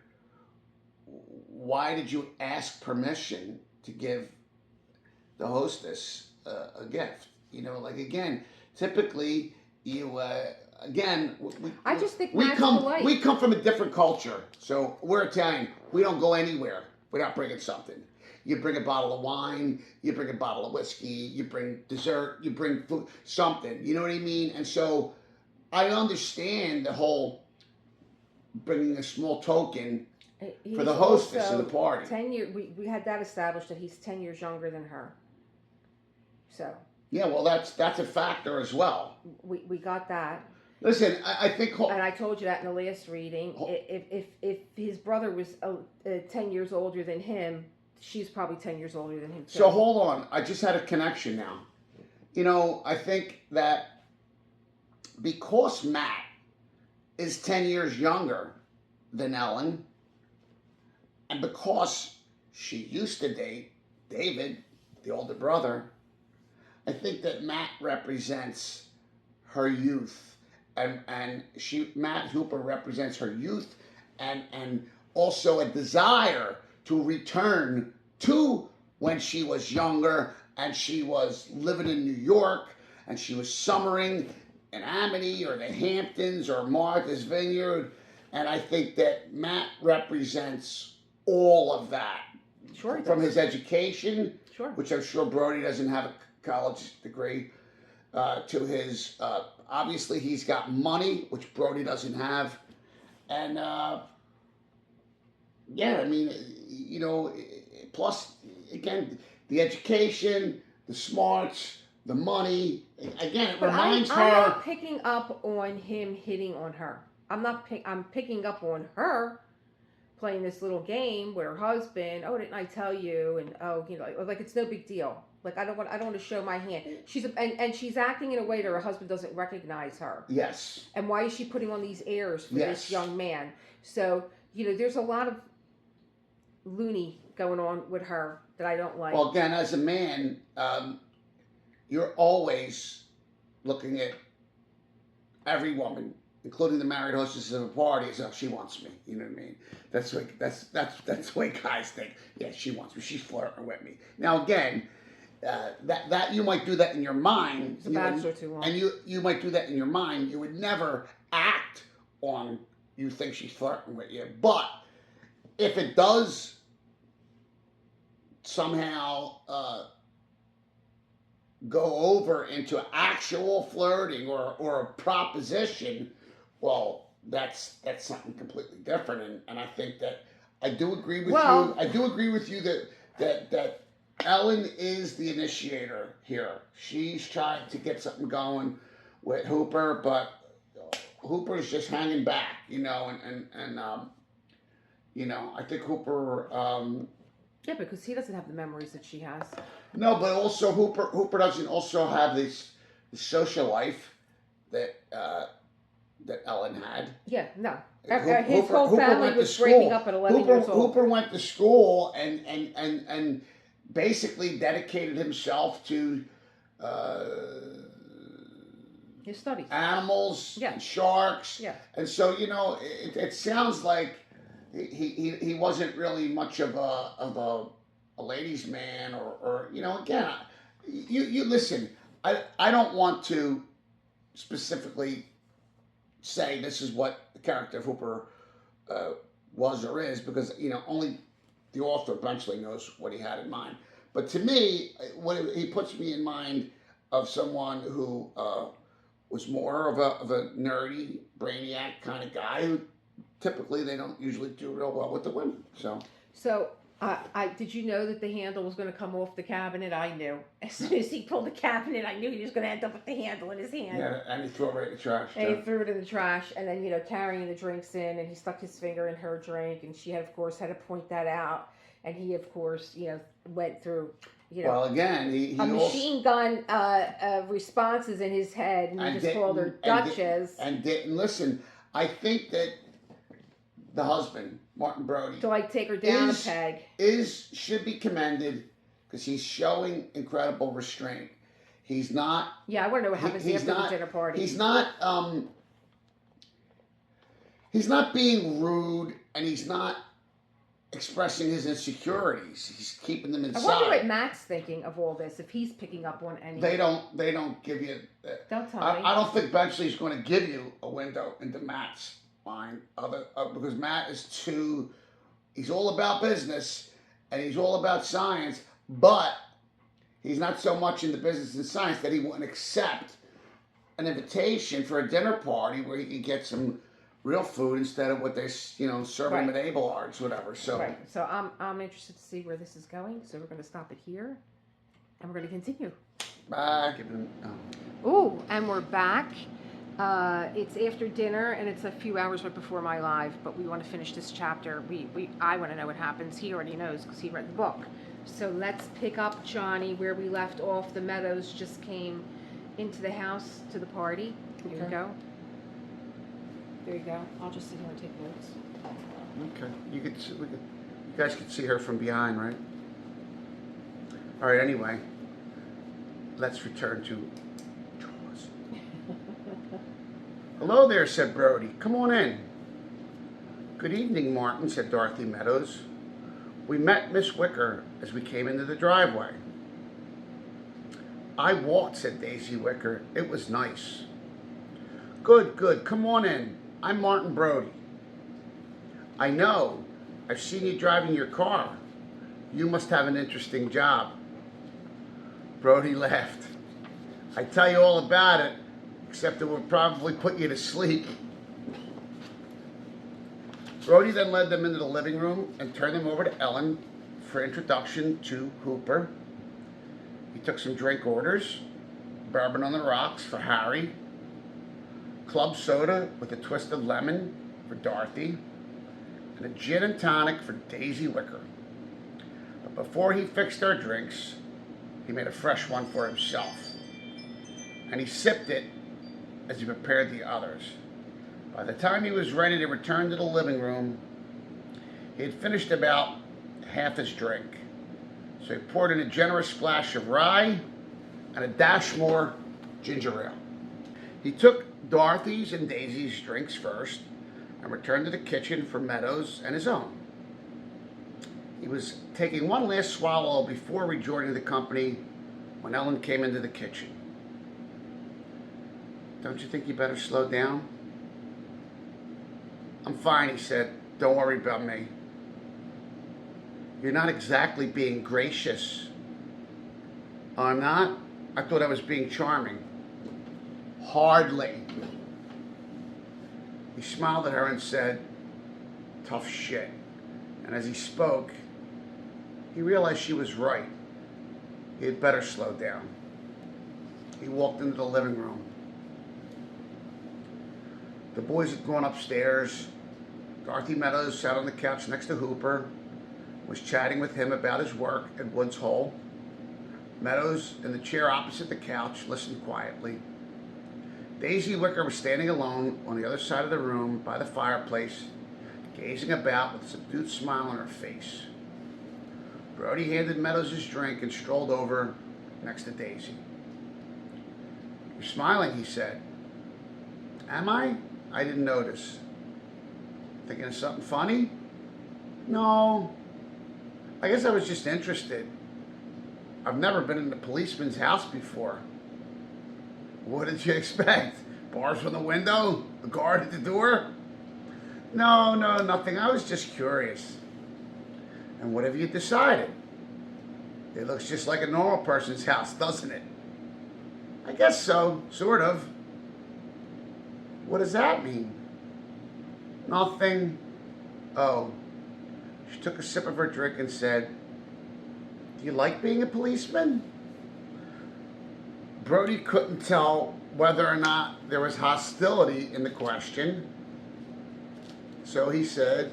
Why did you ask permission to give the hostess a gift? Again, typically you I just think we come from a different culture. So we're Italian. We don't go anywhere without bringing something. You bring a bottle of wine, you bring a bottle of whiskey, you bring dessert, you bring food, something. You know what I mean? And so I understand the whole bringing a small token for the hostess of the party. 10 years. We had that established that he's 10 years younger than her. So. Yeah, well, that's a factor as well. We got that. Listen, I think... And I told you that in the last reading. If his brother was 10 years older than him, she's probably 10 years older than him too. So hold on. I just had a connection now. I think that because Matt is 10 years younger than Ellen, and because she used to date David, the older brother, I think that Matt represents her youth, and Matt Hooper represents her youth, and also a desire to return to when she was younger and she was living in New York and she was summering in Amity or the Hamptons or Martha's Vineyard, and I think that Matt represents all of that. Sure, from his education, sure, which I'm sure Brody doesn't have a college degree, to his obviously he's got money, which Brody doesn't have, and yeah, I mean, you know, plus again the education, the smarts, the money. Again, it reminds her. I'm not picking up on him hitting on her. I'm picking up on her playing this little game with her husband. Oh, didn't I tell you? And oh, you know, like it's no big deal. Like I don't want to show my hand. And she's acting in a way that her husband doesn't recognize her. Yes. And why is she putting on these airs for Yes. this young man? So you know, there's a lot of loony going on with her that I don't like. Well, again, as a man, you're always looking at every woman, including the married hostess of a party, as, oh, she wants me. You know what I mean? That's the way guys think. Yeah, she wants me. She's flirting with me. Now, again, that you might do that in your mind. It's a bachelor too long. And you might do that in your mind. You would never act on you think she's flirting with you. But if it does somehow go over into actual flirting or a proposition, well, that's something completely different. And I think that I do agree with you. I do agree with you that Ellen is the initiator here. She's trying to get something going with Hooper, but Hooper's just hanging back, you know, and you know, I think Hooper. Yeah, because he doesn't have the memories that she has. No, but also Hooper doesn't also have this social life that Ellen had. Yeah, no. His whole family was breaking up at 11 years old. Hooper went to school and basically dedicated himself to his studies, animals, yeah, and sharks, yeah. And so, you know, it sounds like he wasn't really much of a ladies' man or you know, again, you listen. I don't want to specifically say this is what the character of Hooper was or is, because you know only the author eventually knows what he had in mind. But to me, he puts me in mind of someone who was more of a nerdy, brainiac kind of guy who typically they don't usually do real well with the women. So did you know that the handle was going to come off the cabinet? I knew. As soon as he pulled the cabinet, I knew he was going to end up with the handle in his hand. Yeah, and he threw it right in the trash. And he threw it in the trash, and then, you know, carrying the drinks in, and he stuck his finger in her drink, and she, of course, had to point that out. And he, of course, you know, went through, you know. Well, again, he machine gun responses in his head, and he just called her Duchess. And didn't listen. I think that the husband, Martin Brody, to like take her down a peg, should be commended because he's showing incredible restraint. He's not. Yeah, I want to know what happens after the dinner party. He's not. He's not being rude, and he's not expressing his insecurities. He's keeping them inside. I wonder what Matt's thinking of all this. If he's picking up on anything. They don't give you. Don't tell me. I don't think Benchley's going to give you a window into Matt's mind, because Matt is he's all about business and he's all about science, but he's not so much into business and science that he wouldn't accept an invitation for a dinner party where he could get some real food instead of what they're, you know, serving him at Abelard's, whatever. So right. So I'm interested to see where this is going. So we're going to stop it here, and we're going to continue. Bye. Ooh, and we're back. It's after dinner, and it's a few hours right before my live, but we want to finish this chapter. I want to know what happens. He already knows because he read the book. So let's pick up, Johnny, where we left off. The Meadows just came into the house to the party. Here we go. There you go. I'll just sit here and take notes. Okay. You guys could see her from behind, right? All right. Anyway, let's return to Jaws. Hello there, said Brody. Come on in. Good evening, Martin, said Dorothy Meadows. We met Miss Wicker as we came into the driveway. I walked, said Daisy Wicker. It was nice. Good, good. Come on in. I'm Martin Brody. I know. I've seen you driving your car. You must have an interesting job. Brody laughed. I tell you all about it, except it would probably put you to sleep. Brody then led them into the living room and turned them over to Ellen for introduction to Hooper. He took some drink orders, bourbon on the rocks for Harry, club soda with a twist of lemon for Dorothy, and a gin and tonic for Daisy Wicker. But before he fixed their drinks, he made a fresh one for himself, and he sipped it as he prepared the others. By the time he was ready to return to the living room, he had finished about half his drink. So he poured in a generous splash of rye and a dash more ginger ale. He took Dorothy's and Daisy's drinks first and returned to the kitchen for Meadows and his own. He was taking one last swallow before rejoining the company when Ellen came into the kitchen. Don't you think you better slow down? I'm fine, he said. Don't worry about me. You're not exactly being gracious. Oh, I'm not? I thought I was being charming. Hardly. He smiled at her and said, tough shit. And as he spoke, he realized she was right. He had better slow down. He walked into the living room. The boys had gone upstairs. Dorothy Meadows sat on the couch next to Hooper, was chatting with him about his work at Woods Hole. Meadows, in the chair opposite the couch, listened quietly. Daisy Wicker was standing alone on the other side of the room by the fireplace, gazing about with a subdued smile on her face. Brody handed Meadows his drink and strolled over next to Daisy. You're smiling, he said. Am I? I didn't notice. Thinking of something funny? No. I guess I was just interested. I've never been in a policeman's house before. What did you expect? Bars from the window? A guard at the door? No, nothing. I was just curious. And what have you decided? It looks just like a normal person's house, doesn't it? I guess so, sort of. What does that mean? Nothing. Oh. She took a sip of her drink and said, do you like being a policeman? Brody couldn't tell whether or not there was hostility in the question. So he said,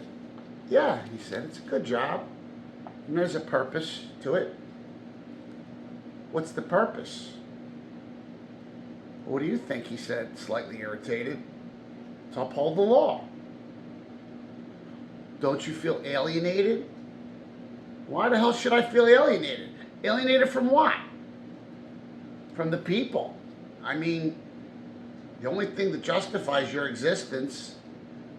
yeah, he said, it's a good job. And there's a purpose to it. What's the purpose? What do you think? He said, slightly irritated. To uphold the law. Don't you feel alienated? Why the hell should I feel alienated? Alienated from what? From the people. I mean, the only thing that justifies your existence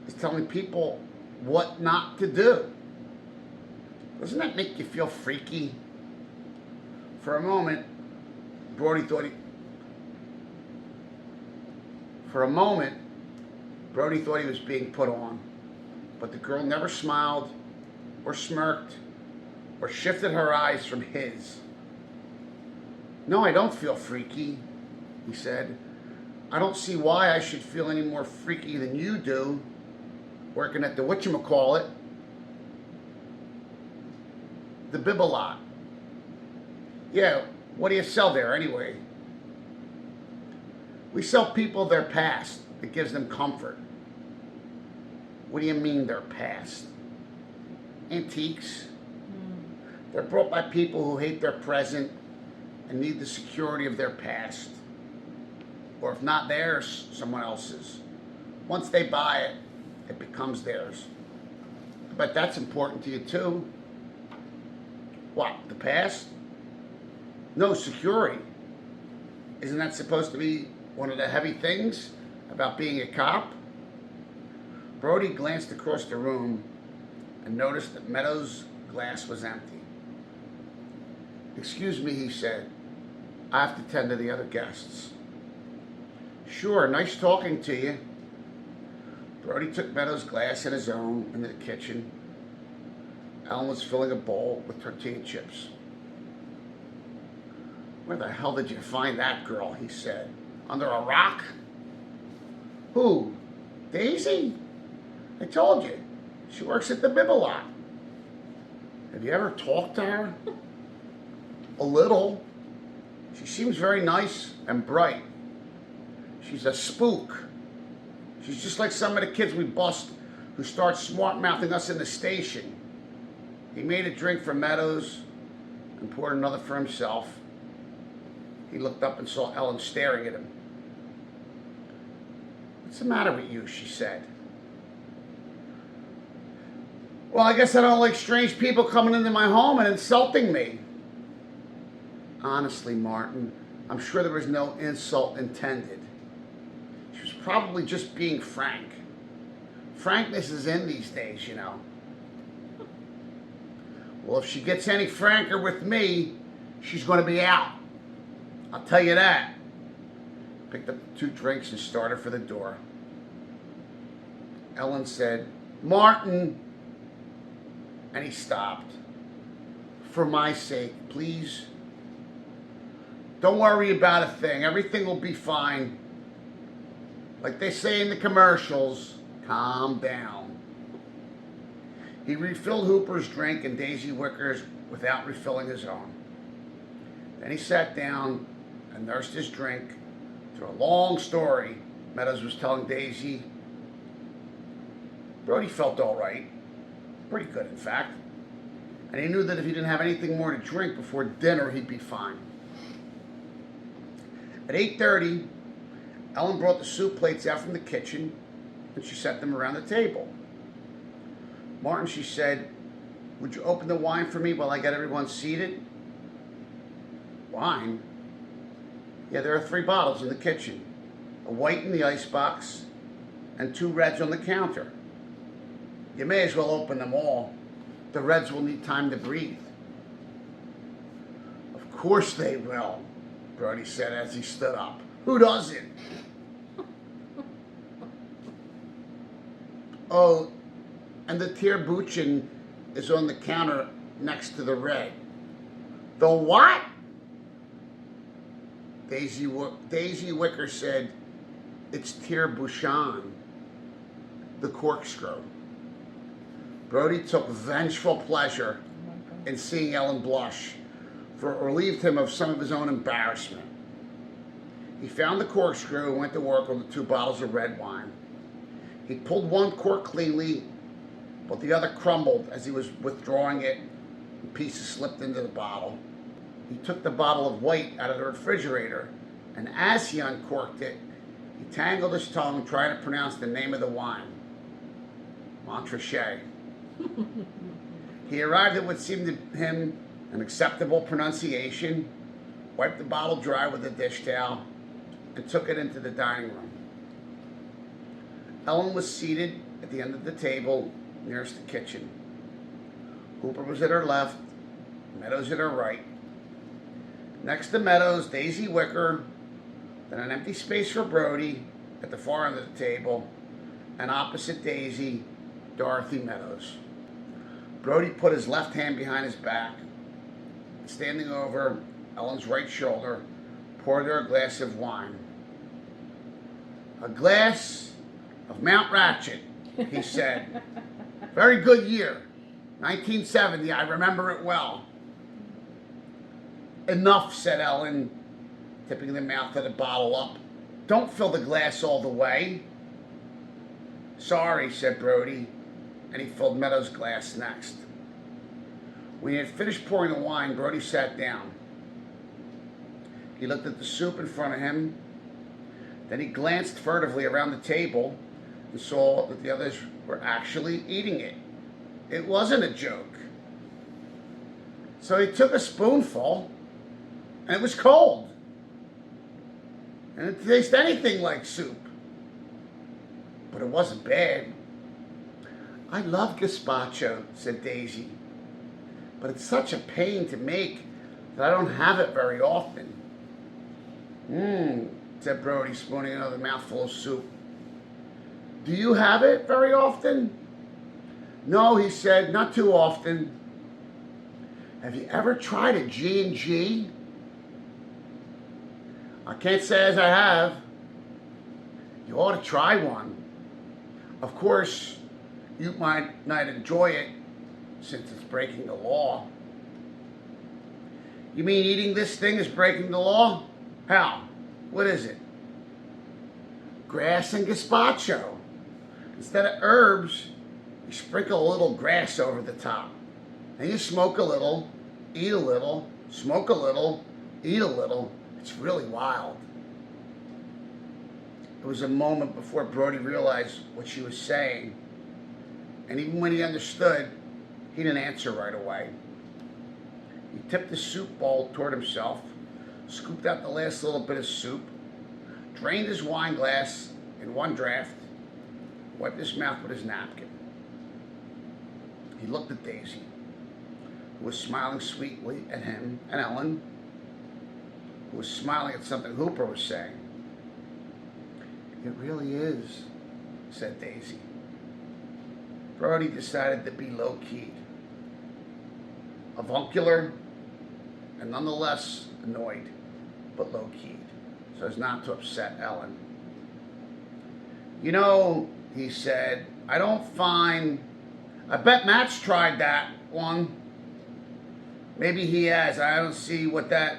is telling people what not to do. Doesn't that make you feel freaky? For a moment, Brody thought he was being put on. But the girl never smiled or smirked or shifted her eyes from his. No, I don't feel freaky, he said. I don't see why I should feel any more freaky than you do, working at the whatchamacallit, the Bibelot. Yeah, what do you sell there anyway? We sell people their past. It gives them comfort. What do you mean their past? Antiques. They're brought by people who hate their present and need the security of their past. Or if not theirs, someone else's. Once they buy it, it becomes theirs. But that's important to you too. What, the past? No, security. Isn't that supposed to be one of the heavy things about being a cop? Brody glanced across the room and noticed that Meadows' glass was empty. "Excuse me," he said. "I have to tend to the other guests." "Sure, nice talking to you." Brody took Meadows' glass and his own into the kitchen. Ellen was filling a bowl with tortilla chips. "Where the hell did you find that girl?" he said. "Under a rock?" "Who? Daisy? I told you. She works at the Bibelot." "Have you ever talked to her?" "A little. She seems very nice and bright. She's a spook. She's just like some of the kids we bust who start smart-mouthing us in the station." He made a drink for Meadows and poured another for himself. He looked up and saw Ellen staring at him. "What's the matter with you?" she said. "Well, I guess I don't like strange people coming into my home and insulting me." "Honestly, Martin, I'm sure there was no insult intended. She was probably just being frank. Frankness is in these days, you know." "Well, if she gets any franker with me, she's going to be out. I'll tell you that." Picked up 2 drinks and started for the door. Ellen said, "Martin," and he stopped. "For my sake, please. Don't worry about a thing. Everything will be fine. Like they say in the commercials, calm down." He refilled Hooper's drink and Daisy Wicker's without refilling his own. Then he sat down and nursed his drink through a long story Meadows was telling Daisy. Brody felt all right. Pretty good, in fact. And he knew that if he didn't have anything more to drink before dinner, he'd be fine. At 8:30, Ellen brought the soup plates out from the kitchen and she set them around the table. "Martin," she said, "would you open the wine for me while I get everyone seated?" "Wine?" "Yeah, there are 3 bottles in the kitchen. A white in the icebox and 2 reds on the counter. You may as well open them all. The reds will need time to breathe." "Of course they will," Brody said as he stood up. "Who doesn't?" "Oh, and the tirbuchen is on the counter next to the red." "The what?" Daisy Wicker said, "It's tirbuchen, the corkscrew." Brody took vengeful pleasure in seeing Ellen blush, for it relieved him of some of his own embarrassment. He found the corkscrew and went to work on the 2 bottles of red wine. He pulled one cork cleanly, but the other crumbled as he was withdrawing it, and pieces slipped into the bottle. He took the bottle of white out of the refrigerator, and as he uncorked it, he tangled his tongue trying to pronounce the name of the wine. Montrachet. He arrived at what seemed to him an acceptable pronunciation, wiped the bottle dry with a dish towel, and took it into the dining room. Ellen was seated at the end of the table nearest the kitchen. Hooper was at her left, Meadows at her right. Next to Meadows, Daisy Wicker, then an empty space for Brody at the far end of the table, and opposite Daisy, Dorothy Meadows. Brody put his left hand behind his back, and standing over Ellen's right shoulder, poured her a glass of wine. "A glass of Mount Ratchet," he said. "Very good year. 1970, I remember it well." "Enough," said Ellen, tipping the mouth of the bottle up. "Don't fill the glass all the way." "Sorry," said Brody, and he filled Meadows' glass next. When he had finished pouring the wine, Brody sat down. He looked at the soup in front of him. Then he glanced furtively around the table and saw that the others were actually eating it. It wasn't a joke. So he took a spoonful, and it was cold. And it didn't taste anything like soup. but it wasn't bad. I love gazpacho, said Daisy, but it's such a pain to make that I don't have it very often. Said Brody, spooning another mouthful of soup. Do you have it very often? No, he said, not too often. Have you ever tried a G&G? I can't say as I have. You ought to try one. Of course, you might not enjoy it since it's breaking the law. You mean eating this thing is breaking the law? How? What is it? Grass and gazpacho. Instead of herbs, you sprinkle a little grass over the top. And you smoke a little, eat a little, smoke a little, eat a little. It's really wild. It was a moment before Brody realized what she was saying. And even when he understood, he didn't answer right away. He tipped the soup bowl toward himself, scooped out the last little bit of soup, drained his wine glass in one draft, wiped his mouth with his napkin. He looked at Daisy, who was smiling sweetly at him, and Ellen, who was smiling at something Hooper was saying. It really is, said Daisy. Brody decided to be low-keyed, avuncular, and nonetheless annoyed, but low-keyed, so as not to upset Ellen. You know, he said, I bet Matt's tried that one. Maybe he has. I don't see what that...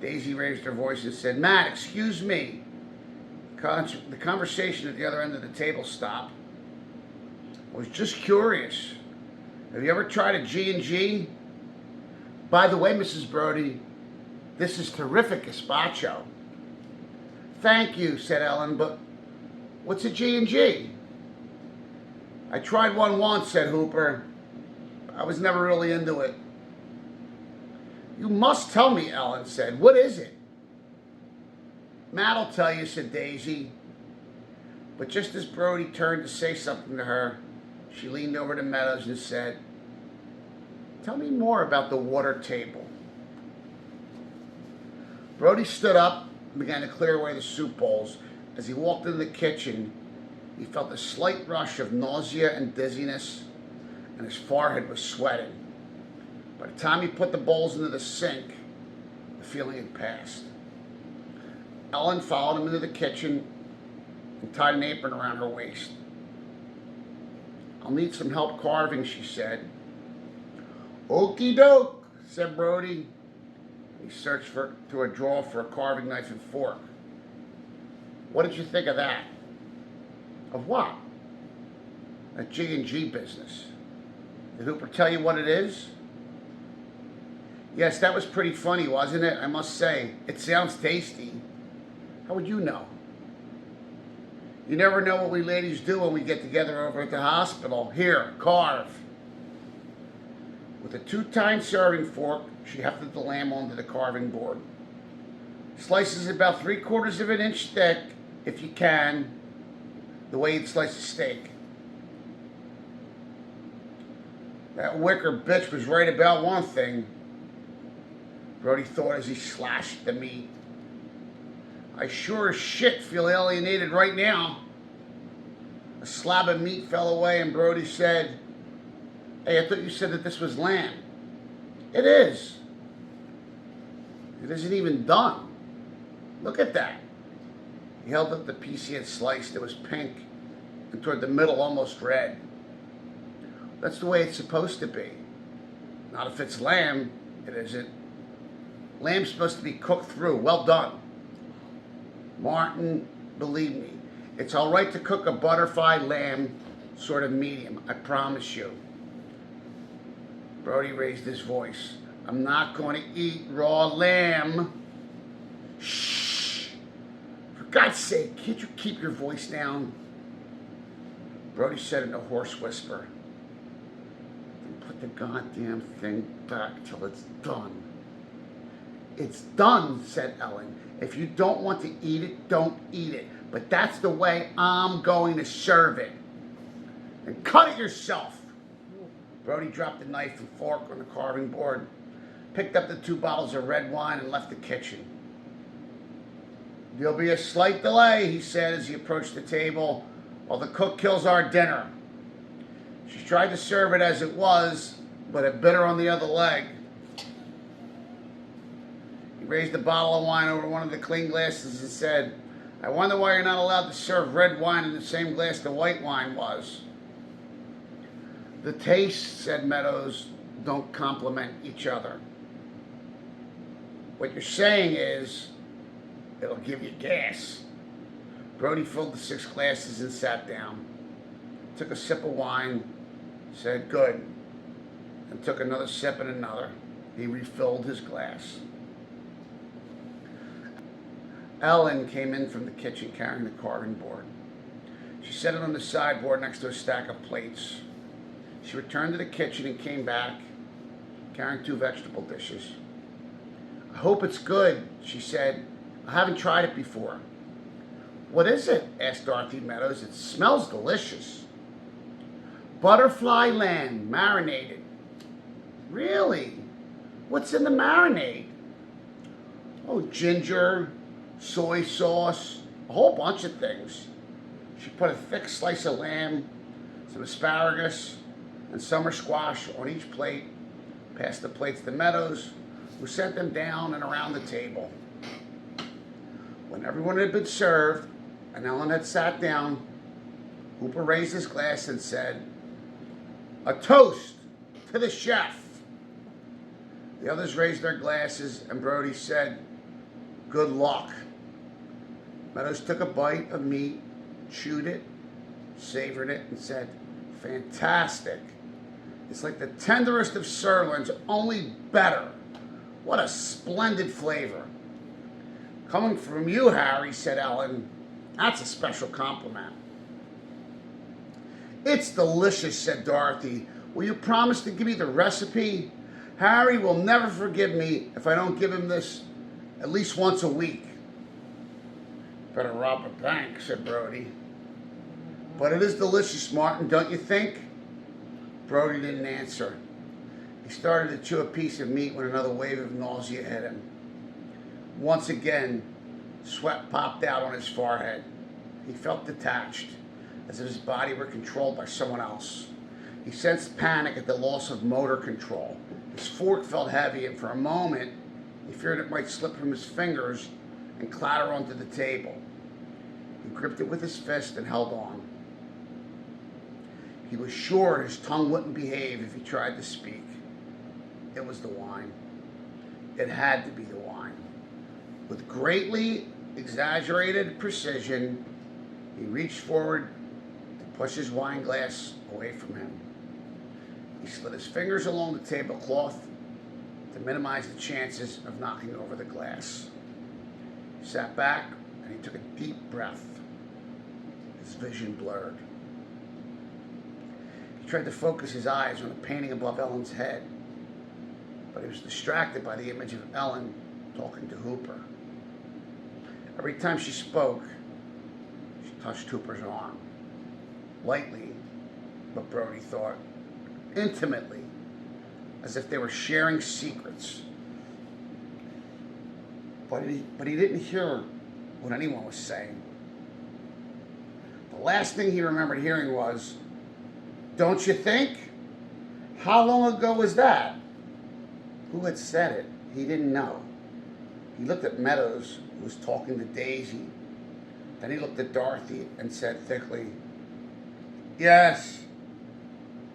Daisy raised her voice and said, Matt, excuse me. The conversation at the other end of the table stopped. I was just curious. Have you ever tried a G&G? By the way, Mrs. Brody, this is terrific gazpacho. Thank you, said Ellen, but what's a G&G? I tried one once, said Hooper. I was never really into it. You must tell me, Ellen said. What is it? Matt'll tell you, said Daisy. But just as Brody turned to say something to her, she leaned over to Meadows and said, tell me more about the water table. Brody stood up and began to clear away the soup bowls. As he walked into the kitchen, he felt a slight rush of nausea and dizziness, and his forehead was sweating. By the time he put the bowls into the sink, the feeling had passed. Ellen followed him into the kitchen and tied an apron around her waist. I'll need some help carving, she said. Okie doke, said Brody. He searched to a drawer for a carving knife and fork. What did you think of that? Of what? That G&G business. Did Hooper tell you what it is? Yes, that was pretty funny, wasn't it? I must say, it sounds tasty. How would you know? You never know what we ladies do when we get together over at the hospital. Here, carve. With a 2-tine serving fork, she hefted the lamb onto the carving board. Slices about 3/4 of an inch thick, if you can, the way you'd slice a steak. That wicker bitch was right about one thing, Brody thought as he slashed the meat. I sure as shit feel alienated right now. A slab of meat fell away and Brody said, hey, I thought you said that this was lamb. It is. It isn't even done. Look at that. He held up the piece he had sliced. It was pink and toward the middle almost red. That's the way it's supposed to be. Not if it's lamb, it isn't. Lamb's supposed to be cooked through. Well done. Martin, believe me, it's all right to cook a butterfly lamb sort of medium, I promise you. Brody raised his voice. I'm not going to eat raw lamb. Shh! For God's sake, can't you keep your voice down? Brody said in a hoarse whisper. Then put the goddamn thing back till it's done. It's done, said Ellen. If you don't want to eat it, don't eat it. but that's the way I'm going to serve it. And cut it yourself. Brody dropped the knife and fork on the carving board, picked up the 2 bottles of red wine, and left the kitchen. There'll be a slight delay, he said as he approached the table, while the cook kills our dinner. She tried to serve it as it was, but it bit her on the other leg. He raised a bottle of wine over one of the clean glasses and said, I wonder why you're not allowed to serve red wine in the same glass the white wine was. The tastes, said Meadows, don't complement each other. What you're saying is, it'll give you gas. Brody filled the 6 glasses and sat down. Took a sip of wine, said good, and took another sip and another. He refilled his glass. Ellen came in from the kitchen carrying the carving board. She set it on the sideboard next to a stack of plates. She returned to the kitchen and came back carrying 2 vegetable dishes. I hope it's good, she said. I haven't tried it before. What is it? Asked Dorothy Meadows. It smells delicious. Butterfly lamb, marinated. Really? What's in the marinade? Oh, ginger, soy sauce, a whole bunch of things. She put a thick slice of lamb, some asparagus, and summer squash on each plate, passed the plates to Meadows, who set them down and around the table. When everyone had been served and Ellen had sat down, Hooper raised his glass and said, a toast to the chef. The others raised their glasses and Brody said, good luck. Meadows took a bite of meat, chewed it, savored it, and said, fantastic. It's like the tenderest of sirloins, only better. What a splendid flavor. Coming from you, Harry, said Ellen, that's a special compliment. It's delicious, said Dorothy. Will you promise to give me the recipe? Harry will never forgive me if I don't give him this at least once a week. Better rob a bank, said Brody. But it is delicious, Martin, don't you think? Brody didn't answer. He started to chew a piece of meat when another wave of nausea hit him. Once again, sweat popped out on his forehead. He felt detached, as if his body were controlled by someone else. He sensed panic at the loss of motor control. His fork felt heavy, and for a moment, he feared it might slip from his fingers and clatter onto the table. He gripped it with his fist and held on. He was sure his tongue wouldn't behave if he tried to speak. It was the wine. It had to be the wine. With greatly exaggerated precision, he reached forward to push his wine glass away from him. He slid his fingers along the tablecloth to minimize the chances of knocking over the glass. He sat back and he took a deep breath. His vision blurred. He tried to focus his eyes on a painting above Ellen's head, but he was distracted by the image of Ellen talking to Hooper. Every time she spoke, she touched Hooper's arm. Lightly, but Brody thought, intimately, as if they were sharing secrets. But he didn't hear what anyone was saying. The last thing he remembered hearing was, don't you think? How long ago was that? Who had said it? He didn't know. He looked at Meadows, who was talking to Daisy. Then he looked at Dorothy and said thickly, yes.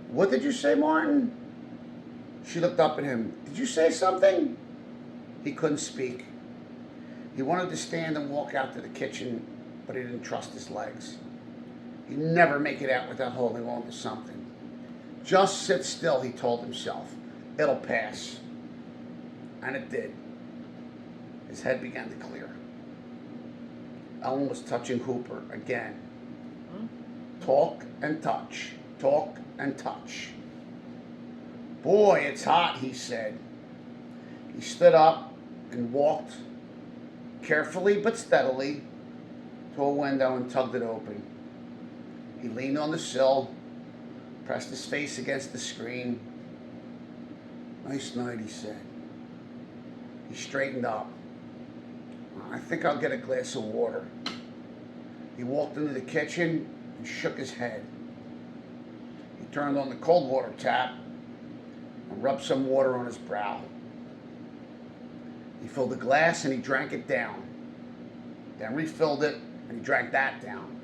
What did you say, Martin? She looked up at him. Did you say something? He couldn't speak. He wanted to stand and walk out to the kitchen, but he didn't trust his legs. He'd never make it out without holding on to something. Just sit still, he told himself. It'll pass. And it did. His head began to clear. Ellen was touching Hooper again. Talk and touch. Talk and touch. Boy, it's hot, he said. He stood up and walked carefully but steadily to a window and tugged it open. He leaned on the sill, pressed his face against the screen. "Nice night," he said. He straightened up. "I think I'll get a glass of water." He walked into the kitchen and shook his head. He turned on the cold water tap and rubbed some water on his brow. He filled a glass and he drank it down. Then refilled it and he drank that down.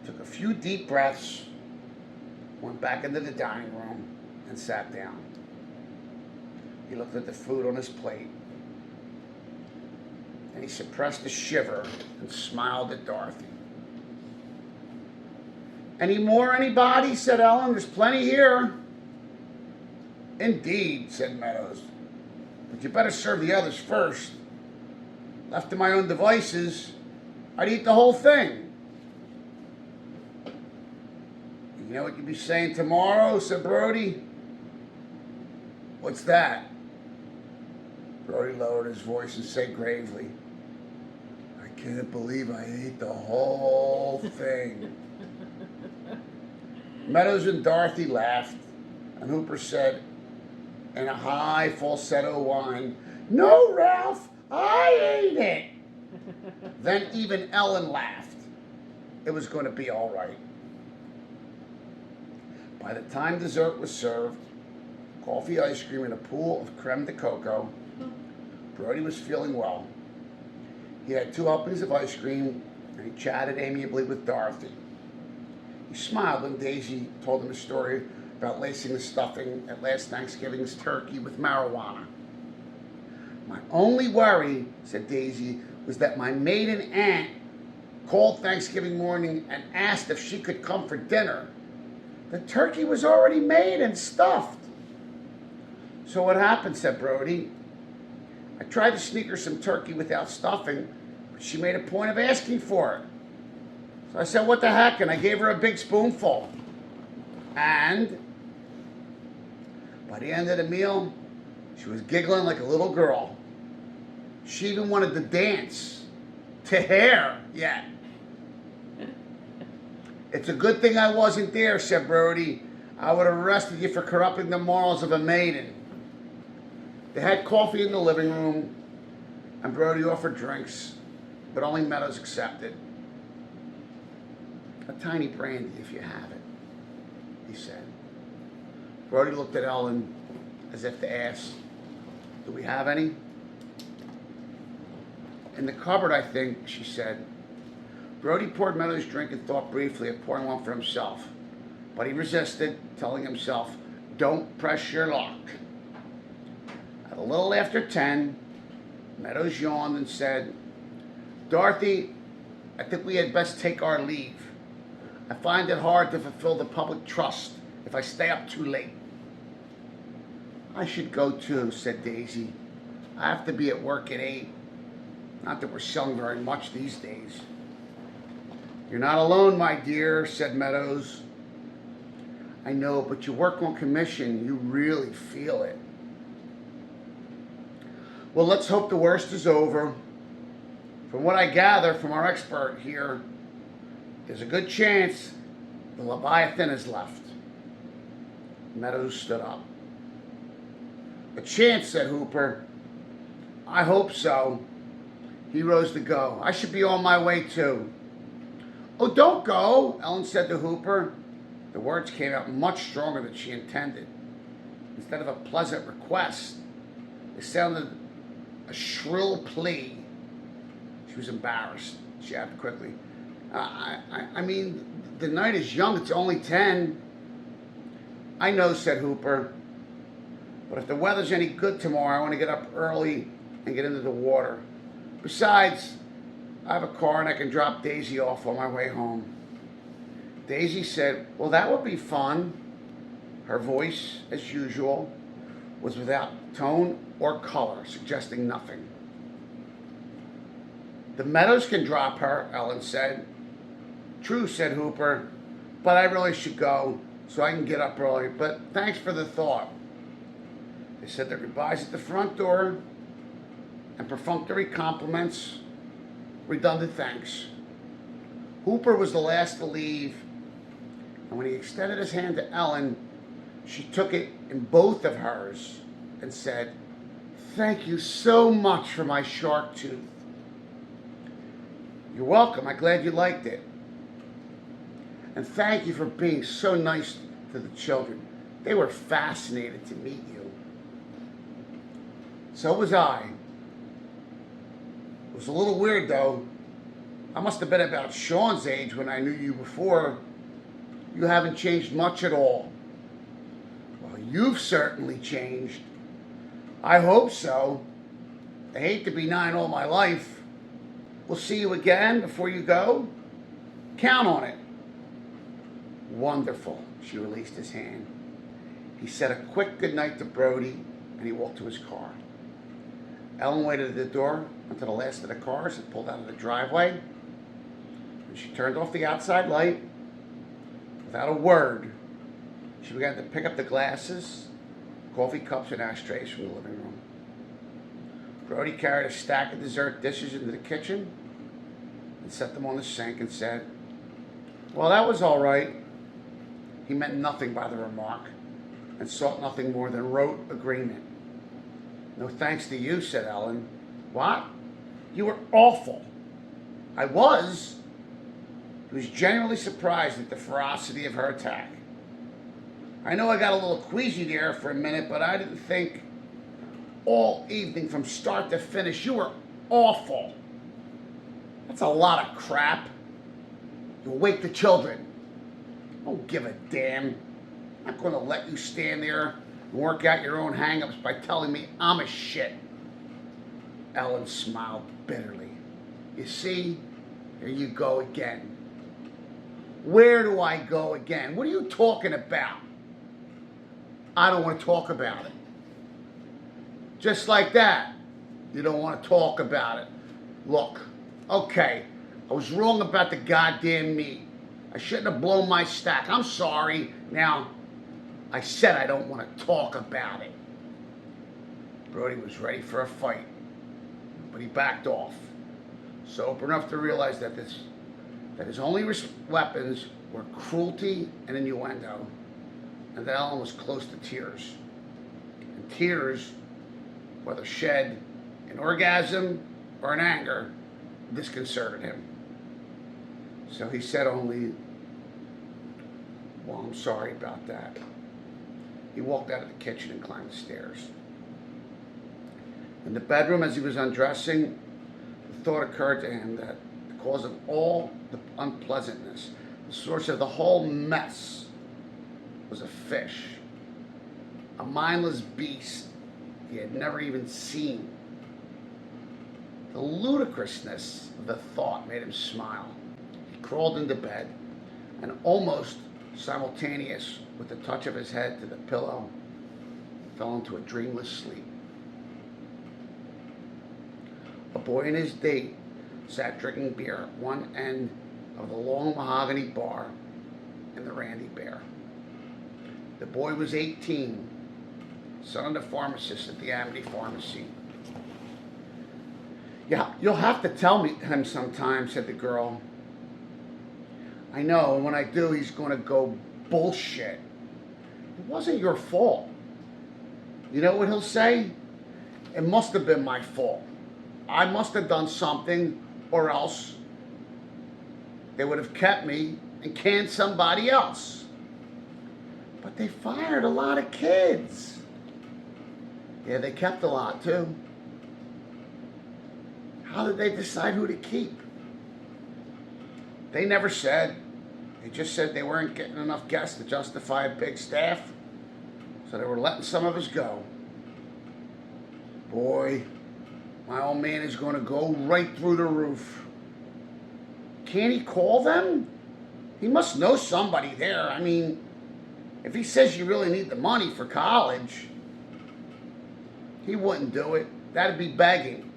Took a few deep breaths, went back into the dining room and sat down. He looked at the food on his plate. And he suppressed a shiver and smiled at Dorothy. "Any more, anybody?" said Ellen. "There's plenty here." "Indeed," said Meadows. "But you better serve the others first. Left to my own devices, I'd eat the whole thing." "You know what you'll be saying tomorrow?" said Brody. "What's that?" Brody lowered his voice and said gravely, "I can't believe I ate the whole thing." Meadows and Dorothy laughed, and Hooper said in a high falsetto whine, "No, Ralph, I ate it." Then even Ellen laughed. It was going to be all right. By the time dessert was served, coffee, ice cream, and a pool of creme de coco, Brody was feeling well. He had 2 helpings of ice cream, and he chatted amiably with Dorothy. He smiled when Daisy told him a story about lacing the stuffing at last Thanksgiving's turkey with marijuana. "My only worry," said Daisy, "was that my maiden aunt called Thanksgiving morning and asked if she could come for dinner. The turkey was already made and stuffed." "So what happened?" said Brody. "I tried to sneak her some turkey without stuffing, but she made a point of asking for it. So I said, 'What the heck?' and I gave her a big spoonful. And by the end of the meal, she was giggling like a little girl. She even wanted to dance to hair yet." "It's a good thing I wasn't there," said Brody. "I would have arrested you for corrupting the morals of a maiden." They had coffee in the living room, and Brody offered drinks, but only Meadows accepted. "A tiny brandy if you have it," he said. Brody looked at Ellen as if to ask, "Do we have any?" "In the cupboard, I think," she said. Brody poured Meadows' drink and thought briefly of pouring one for himself, but he resisted, telling himself, "Don't press your luck." At a little after 10, Meadows yawned and said, "Dorothy, I think we had best take our leave. I find it hard to fulfill the public trust if I stay up too late." "I should go too," said Daisy. "I have to be at work at 8. Not that we're selling very much these days." "You're not alone, my dear," said Meadows. "I know, but you work on commission. You really feel it." "Well, let's hope the worst is over. From what I gather from our expert here, there's a good chance the Leviathan is left." Meadows stood up. "A chance," said Hooper. "I hope so." He rose to go. "I should be on my way too." "Oh, don't go," Ellen said to Hooper. The words came out much stronger than she intended. Instead of a pleasant request, it sounded a shrill plea. She was embarrassed. She added quickly, I mean, the night is young. It's only 10. "I know," said Hooper. "But if the weather's any good tomorrow, I want to get up early and get into the water. Besides, I have a car and I can drop Daisy off on my way home." Daisy said, "Well, that would be fun." Her voice, as usual, was without tone or color, suggesting nothing. "The Meadows can drop her," Ellen said. "True," said Hooper, "but I really should go so I can get up early. But thanks for the thought." They said their goodbyes at the front door, and perfunctory compliments redundant thanks. Hooper was the last to leave, and when he extended his hand to Ellen, she took it in both of hers and said, "Thank you so much for my shark tooth." "You're welcome. I'm glad you liked it. And thank you for being so nice to the children. They were fascinated to meet you." "So was I. It was a little weird, though. I must have been about Sean's age when I knew you before. You haven't changed much at all." "Well, you've certainly changed." "I hope so. I hate to be 9 all my life. We'll see you again before you go? Count on it." "Wonderful." She released his hand. He said a quick goodnight to Brody, and he walked to his car. Ellen waited at the door until the last of the cars had pulled out of the driveway, and she turned off the outside light. Without a word, she began to pick up the glasses, coffee cups, and ashtrays from the living room. Brody carried a stack of dessert dishes into the kitchen and set them on the sink and said, "Well, that was all right." He meant nothing by the remark and sought nothing more than rote agreement. "No thanks to you," said Ellen. "What? You were awful." "I was." He was genuinely surprised at the ferocity of her attack. "I know I got a little queasy there for a minute, but I didn't think all evening from start to finish. You were awful." "That's a lot of crap. You'll wake the children." "Don't give a damn. I'm not going to let you stand there and work out your own hang-ups by telling me I'm a shit." Ellen smiled bitterly. "You see, there you go again." "Where do I go again? What are you talking about?" "I don't want to talk about it." Just like that. You don't want to talk about it. "Look, okay, I was wrong about the goddamn meat. I shouldn't have blown my stack. I'm sorry. Now, I said I don't want to talk about it." Brody was ready for a fight, but he backed off, sober enough to realize that his only weapons were cruelty and innuendo, and that Ellen was close to tears. And tears, whether shed in orgasm or in anger, disconcerted him. So he said only, "Well, I'm sorry about that." He walked out of the kitchen and climbed the stairs. In the bedroom, as he was undressing, the thought occurred to him that the cause of all the unpleasantness, the source of the whole mess, was a fish, a mindless beast he had never even seen. The ludicrousness of the thought made him smile. He crawled into bed, and almost simultaneous with the touch of his head to the pillow, fell into a dreamless sleep. A boy and his date sat drinking beer at one end of the long mahogany bar in the Randy Bear. The boy was 18, son of the pharmacist at the Amity Pharmacy. "Yeah, you'll have to tell him sometime," said the girl. "I know, and when I do, he's going to go bullshit. It wasn't your fault." "You know what he'll say? It must have been my fault. I must have done something, or else they would have kept me and canned somebody else." "But they fired a lot of kids." "Yeah, they kept a lot too." "How did they decide who to keep?" "They never said. They just said they weren't getting enough guests to justify a big staff, so they were letting some of us go." "Boy, my old man is going to go right through the roof." "Can't he call them? He must know somebody there. I mean, if he says you really need the money for college." "He wouldn't do it. That'd be begging."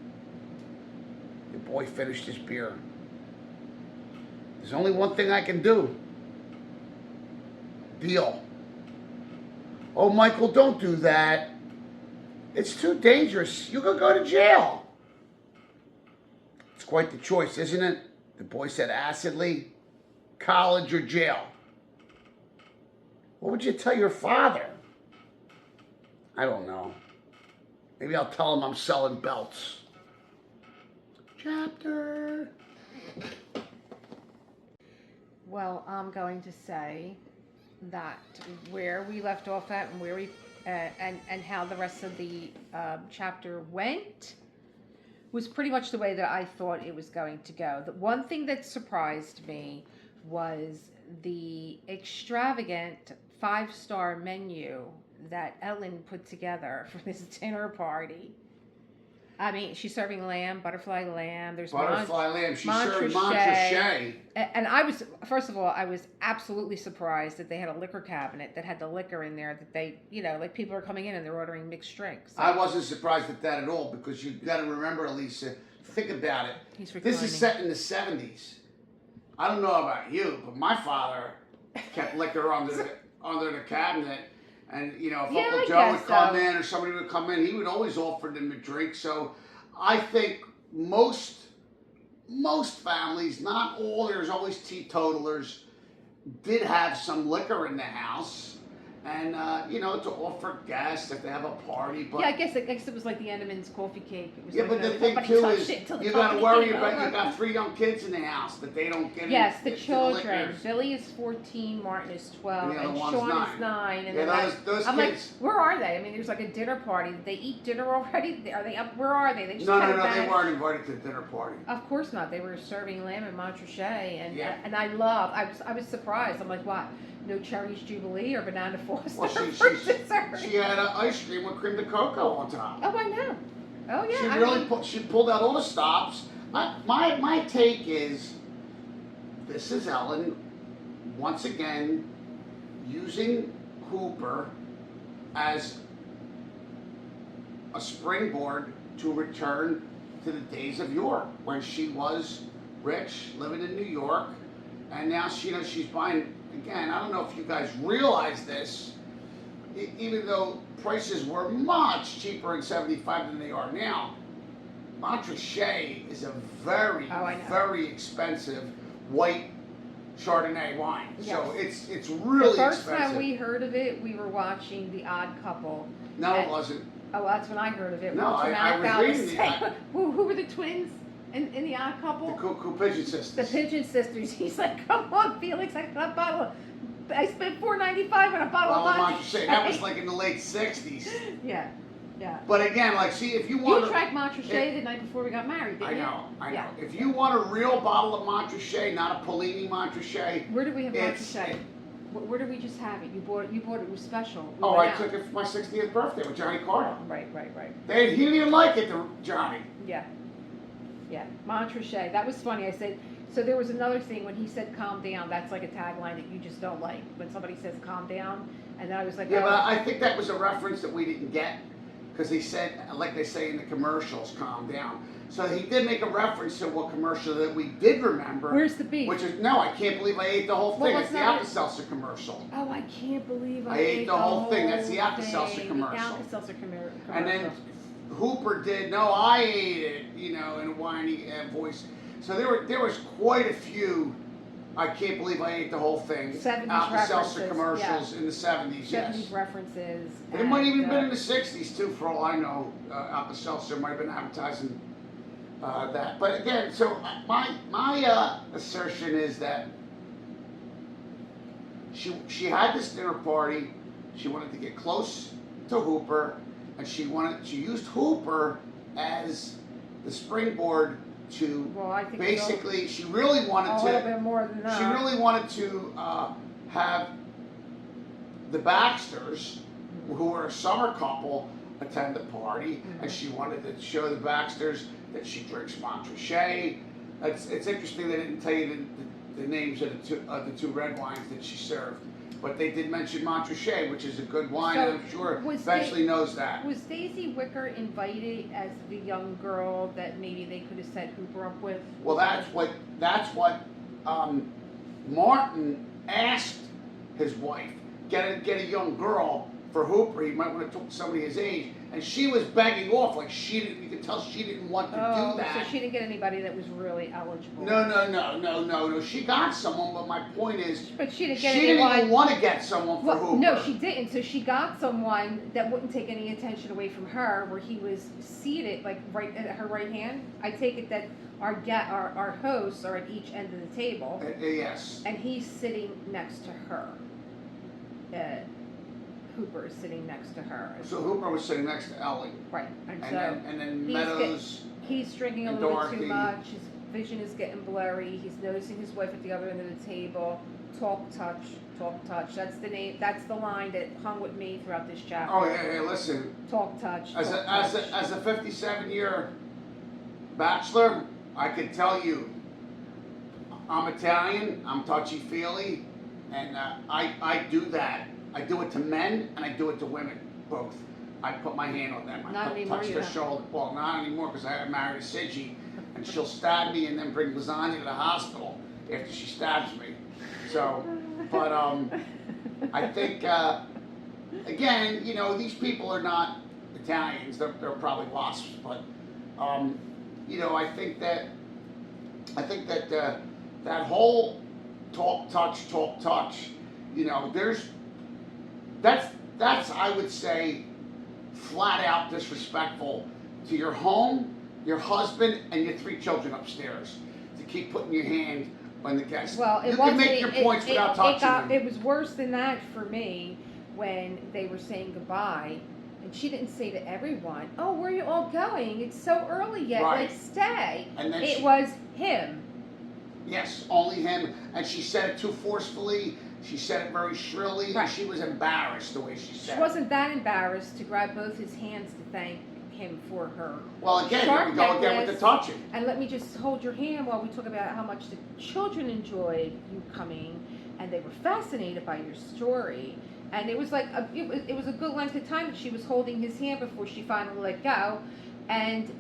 The boy finished his beer. "There's only one thing I can do." "Deal." "Oh, Michael, don't do that. It's too dangerous. You could go to jail." It's quite the choice, isn't it? The boy said acidly, college or jail. What would you tell your father? I don't know. Maybe I'll tell him I'm selling belts. Chapter. Well, I'm going to say that where we left off at and where we and how the rest of the chapter went was pretty much the way that I thought it was going to go. The one thing that surprised me was the extravagant 5-star menu that Ellen put together for this dinner party. I mean, she's serving lamb, butterfly lamb. There's Butterfly lamb. She served Montrachet. Montrachet. And I was, first of all, I was absolutely surprised that they had a liquor cabinet that had the liquor in there that they, like people are coming in and they're ordering mixed drinks. I wasn't surprised at that at all because you got to remember, Elisa, think about it. This is set in the 70s. I don't know about you, but my father kept liquor under the cabinet. And, if Uncle Joe would come in or somebody would come in, he would always offer them a drink. So I think most families, not all, there's always teetotalers, did have some liquor in the house. And, to offer guests if they have a party. But yeah, I guess it was like the Entenmann's coffee cake. It was but the thing, too, is you got to worry about, you got 3 young kids in the house that they don't get Yes, into the children. liquors. Billy is 14, Martin is 12, and one's Sean 9. is 9. And those I'm kids. like, where are they? I mean, there's like a dinner party. Did they eat dinner already? Are they up? Where are they? They just No, back. they weren't invited to the dinner party. Of course not. They were serving lamb and Montrachet, and Yeah. and I was surprised. I'm like, what? No cherries Jubilee or banana Foster Well, for dessert? she had ice cream with cream de cocoa on top. Oh, I know. Oh yeah. She really she pulled out all the stops. My take is, this is Ellen once again using Hooper as a springboard to return to the days of yore when she was rich, living in New York, and now she's buying. Again, I don't know if you guys realize this, even though prices were much cheaper in '75 than they are now, Montrachet is a very, very expensive white Chardonnay wine. Yes. So it's really expensive. The first time we heard of it, we were watching The Odd Couple. No, it wasn't. Oh, that's when I heard of it. No, I was reading the... Who were the twins? In The Odd Couple? The Cuckoo Pigeon Sisters. The Pigeon Sisters. He's like, come on, Felix, I got a bottle. I spent $4.95 on a bottle of Montrachet. That was like in the late 60s. Yeah. But again, if you want... You drank Montrachet the night before we got married, didn't you? I know. If you want a real bottle of Montrachet, not a Polini Montrachet... Where did we have Montrachet? Where did we just have it? You bought it was special. I took it for my 60th birthday with Johnny Carter. Right. He didn't even like it, Johnny. Yeah, Montrachet. That was funny. I said, so there was another thing when he said calm down, that's like a tagline that you just don't like. When somebody says calm down, and then I was like, yeah, but I think that was a reference that we didn't get, because he said, like they say in the commercials, calm down. So he did make a reference to a commercial that we did remember. Where's the beef? Which is, no, I can't believe I ate the whole thing. It's the Alka-Seltzer commercial. Oh, I can't believe I ate the whole thing. That's the Alka-Seltzer commercial. The Alka-Seltzer commercial. And then Hooper did, no, I ate it, in a whiny voice. So there was quite a few, I can't believe I ate the whole thing. 70s Alka-Seltzer commercials in the 70s, yes. 70s references. It might even been in the 60s too, for all I know. Alka-Seltzer might have been advertising that. But again, so my assertion is that she had this dinner party. She wanted to get close to Hooper, and she used Hooper as the springboard to basically. She really wanted to. A little bit more than that. She really wanted to have the Baxters, who were a summer couple, attend the party, and she wanted to show the Baxters that she drinks Montrachet. It's interesting they didn't tell you the names of the two red wines that she served, but they did mention Montrachet, which is a good wine, and I'm sure Bentley knows that. Was Daisy Wicker invited as the young girl that maybe they could have set Hooper up with? Well, that's what Martin asked his wife. Get a young girl for Hooper, he might want to talk to somebody his age. And she was begging off, like you could tell she didn't want to do that. So she didn't get anybody that was really eligible. No. She got someone, but my point is, but she didn't even want to get someone for Hooper. No, she didn't. So she got someone that wouldn't take any attention away from her, where he was seated, like right at her right hand. I take it that our hosts are at each end of the table. Yes. And he's sitting next to her. Hooper is sitting next to her. So Hooper was sitting next to Ellie. Right. And then Meadows. He's drinking a little too much. His vision is getting blurry. He's noticing his wife at the other end of the table. Talk, touch. That's the name. That's the line that hung with me throughout this chapter. Oh yeah. Listen. Talk, touch. As a 57-year bachelor, I can tell you, I'm Italian. I'm touchy-feely, and I do that. I do it to men and I do it to women, both. I put my hand on them. I touch their shoulder. Well, not anymore because I married a Sigi, and she'll stab me and then bring lasagna to the hospital after she stabs me. So, but I think again, these people are not Italians. They're probably wasps, but I think that that whole talk, touch. That's I would say flat out disrespectful to your home, your husband, and your 3 children upstairs to keep putting your hand on the guest. Well, you can make your points without touching them. It was worse than that for me when they were saying goodbye, and she didn't say to everyone, "Oh, where are you all going? It's so early yet. Right. Like, stay." And then it was him. Yes, only him, and she said it too forcefully. She said it very shrilly, right. And she was embarrassed the way she said it. She wasn't that embarrassed to grab both his hands to thank him for her. Well, again, here we go again with the touching. And let me just hold your hand while we talk about how much the children enjoyed you coming, and they were fascinated by your story. And it was like it was a good length of time that she was holding his hand before she finally let go. And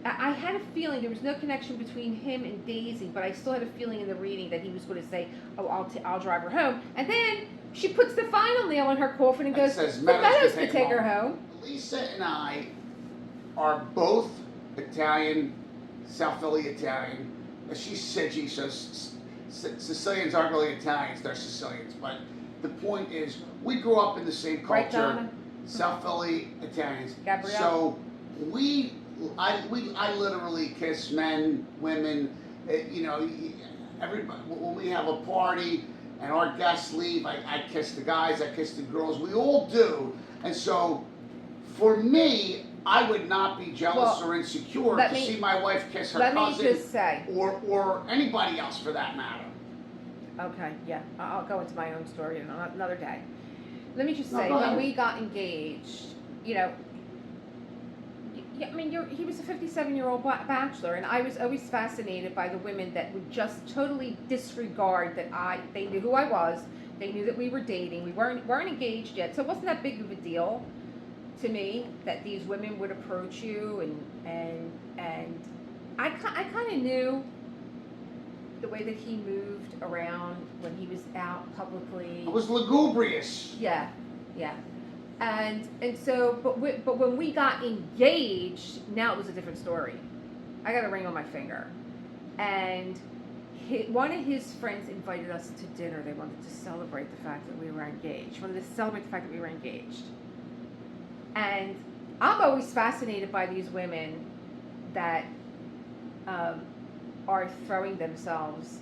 I had a feeling there was no connection between him and Daisy, but I still had a feeling in the reading that he was going to say, "Oh, I'll drive her home," and then she puts the final nail in her coffin and goes, "Meadows can take her home." Lisa and I are both Italian, South Philly Italian. She's Sigi, so Sicilians aren't really Italians; they're Sicilians. But the point is, we grew up in the same culture, right, Donna? South Philly Italians. Gabrielle? So I literally kiss men, women, everybody. When we have a party and our guests leave, I kiss the guys, I kiss the girls. We all do. And so, for me, I would not be jealous or insecure to see my wife kiss her cousin. Let me just say. Or anybody else for that matter. Okay, yeah. I'll go into my own story another day. Let me just say, when we got engaged, yeah, I mean, he was a 57-year-old bachelor, and I was always fascinated by the women that would just totally disregard that they knew who I was, they knew that we were dating, we weren't engaged yet, so it wasn't that big of a deal to me that these women would approach you, and I kind of knew the way that he moved around when he was out publicly. It was lugubrious. Yeah. And so, but when we got engaged, now it was a different story. I got a ring on my finger, and one of his friends invited us to dinner. They wanted to celebrate the fact that we were engaged. And I'm always fascinated by these women that are throwing themselves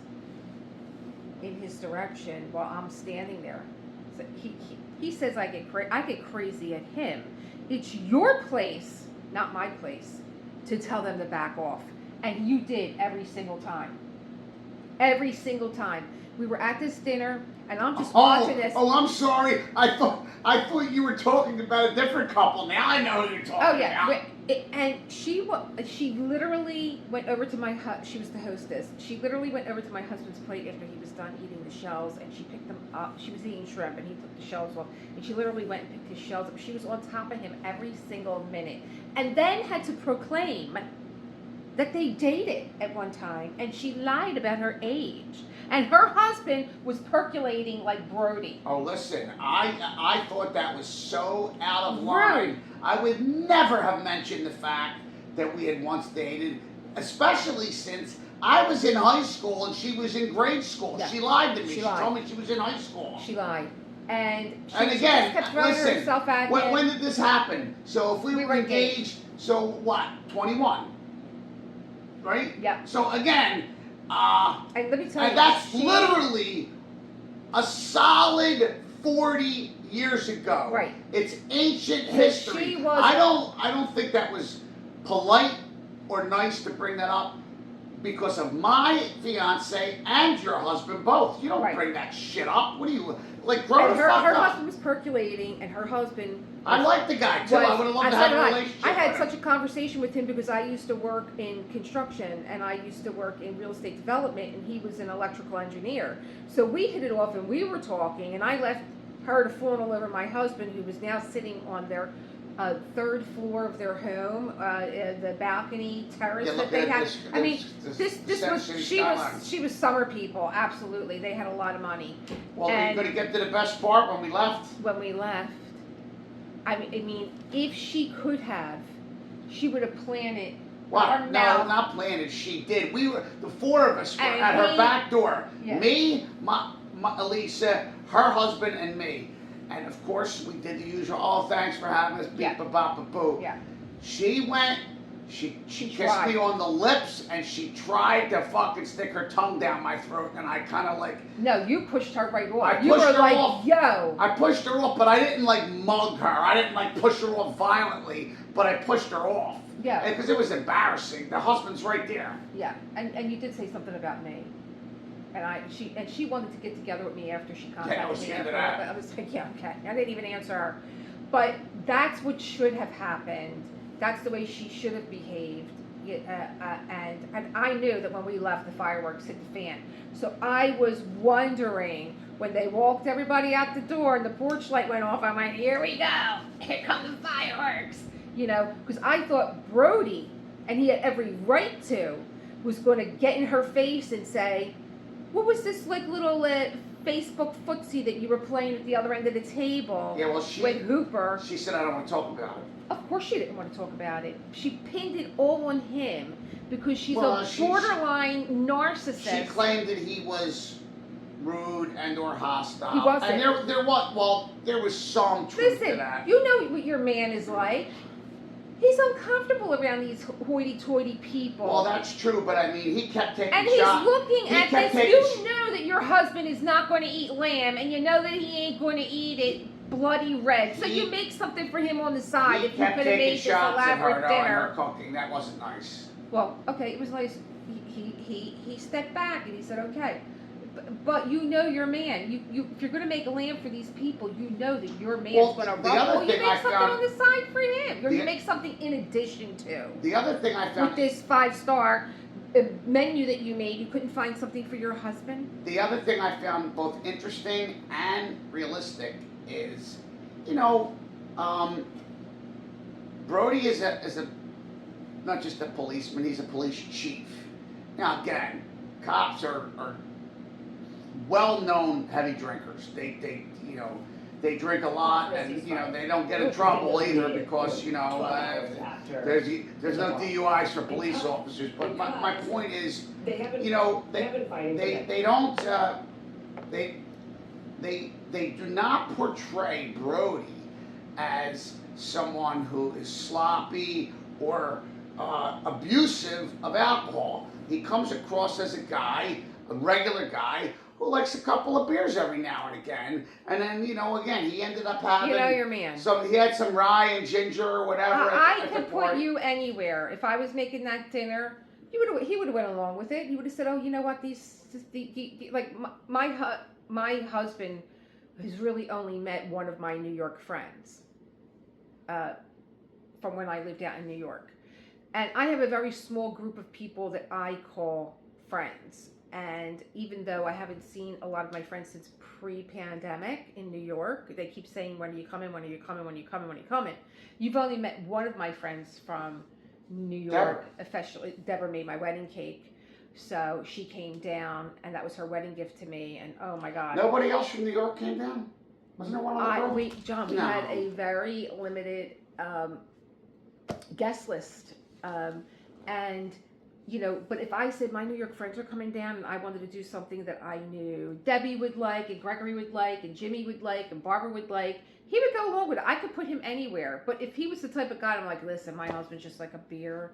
in his direction while I'm standing there. So he says I get crazy at him. It's your place, not my place, to tell them to back off. And you did every single time. Every single time. We were at this dinner, and I'm just watching this. Oh, I'm sorry. I thought you were talking about a different couple. Now I know who you're talking about. And she literally went over to she was the hostess. She literally went over to my husband's plate after he was done eating the shells, and she picked them up. She was eating shrimp, and he took the shells off, and she literally went and picked his shells up. She was on top of him every single minute, and then had to proclaim that they dated at one time, and she lied about her age. And her husband was percolating like Brody. Oh, listen, I thought that was so out of Rude. line. I would never have mentioned the fact that we had once dated, especially since I was in high school and she was in grade school. Yeah. She lied to me. She She lied. told me she was in high school. She lied. And she And just again, kept throwing listen, herself at him. when did this happen? So if we were engaged, so what, 21, right? Yep. So again, And let me tell you, and that's literally a solid 40 years ago. Right. It's ancient But history. she was- I don't think that was polite or nice to bring that up because of my fiance and your husband both. You don't Right. bring that shit up. What are you, like, grow and the her fuck up? husband was percolating, and her husband. I like the guy too. I would have loved to have a relationship I had with him. such a conversation with him because I used to work in construction and I used to work in real estate development, and he was an electrical engineer. So we hit it off and we were talking, and I left her to fawn all over my husband, who was now sitting on their third floor of their home, the balcony terrace Yeah, that look they at had. this- I mean, this section skyline. she was summer people, absolutely. They had a lot of money. Well, are you and- going to get to the best part when we left? When we left, I mean, if she could have, she would have planned it. What? Or No, now- not planted. She did. We were, the four of us were And at her he- back door. Yeah. Me, my Elisa, her husband, and me. And of course, we did the usual. Oh, thanks for having us. Beep, Yeah. ba, ba, ba, boo. Yeah. She went. She kissed tried. me on the lips, and she tried to fucking stick her tongue down my throat, and I kind of like. No, you pushed her right off. I You pushed were her like, off. yo. I pushed her off, but I didn't like mug her. I didn't like push her off violently, but I pushed her off. Yeah. Because it was embarrassing. The husband's right there. Yeah, and you did say something about me. And she wanted to get together with me after she contacted that was me. the end of after that. I was like, yeah, okay. I didn't even answer her. But that's what should have happened. That's the way she should have behaved. And I knew that when we left, the fireworks hit the fan. So I was wondering when they walked everybody out the door and the porch light went off. I went, here we go. Here come the fireworks. You know, because I thought Brody, and he had every right to, was going to get in her face and say, what was this like little Facebook footsie that you were playing at the other end of the table Yeah, well, with Hooper? She said, I don't want to talk about it. Of course she didn't want to talk about it. She pinned it all on him because she's Well, a borderline narcissist. She claimed that he was rude and or hostile. He wasn't. And there was some truth to Listen, that. you know what your man is like. He's uncomfortable around these hoity-toity people. Well, that's true, but I mean, he kept taking and he's shots. looking He at kept this. taking You know that your husband is not going to eat lamb, and you know that he ain't going to eat it bloody red. So you make something for him on the side. He If you kept could have taking made this shots at her, elaborate though, and dinner. her cooking. That wasn't nice. Well, okay, it was nice. He stepped back and he said, okay. But you know your man. You if you're going to make a lamb for these people, you know that your man's Well, going to the run. other Well, you thing make I something found- on the side for him. Or you The- make something in addition to. The other thing I With found. this 5-star menu that you made, you couldn't find something for your husband? The other thing I found both interesting and realistic is, you know, Brody is a not just a policeman, he's a police chief. Now again, cops are well-known heavy drinkers. They you know, they drink a lot, and you know they don't get in trouble either because you know there's no DUIs for police officers. But my point is, you know, they don't they do not portray Brody as someone who is sloppy or abusive of alcohol. He comes across as a guy, a regular guy, who likes a couple of beers every now and again. And then, you know, again, he ended up having... You know your man. He had some rye and ginger or whatever. I at could the put party. you anywhere. If I was making that dinner, he would have went along with it. He would have said, "Oh, you know what? My husband has really only met one of my New York friends from when I lived out in New York, and I have a very small group of people that I call friends. And even though I haven't seen a lot of my friends since pre-pandemic in New York, they keep saying, when are you coming, when are you coming, when are you coming, when are you coming? You've only met one of my friends from New York, Deborah. especially. Deborah made my wedding cake. So she came down, and that was her wedding gift to me. And oh my God, Nobody else from New York came down? Wasn't there one other girl? John, we No. had a very limited guest list, and you know, but if I said my New York friends are coming down and I wanted to do something that I knew Debbie would like and Gregory would like and Jimmy would like and Barbara would like, he would go along with it. I could put him anywhere. But if he was the type of guy, I'm like, listen, my husband's just like a beer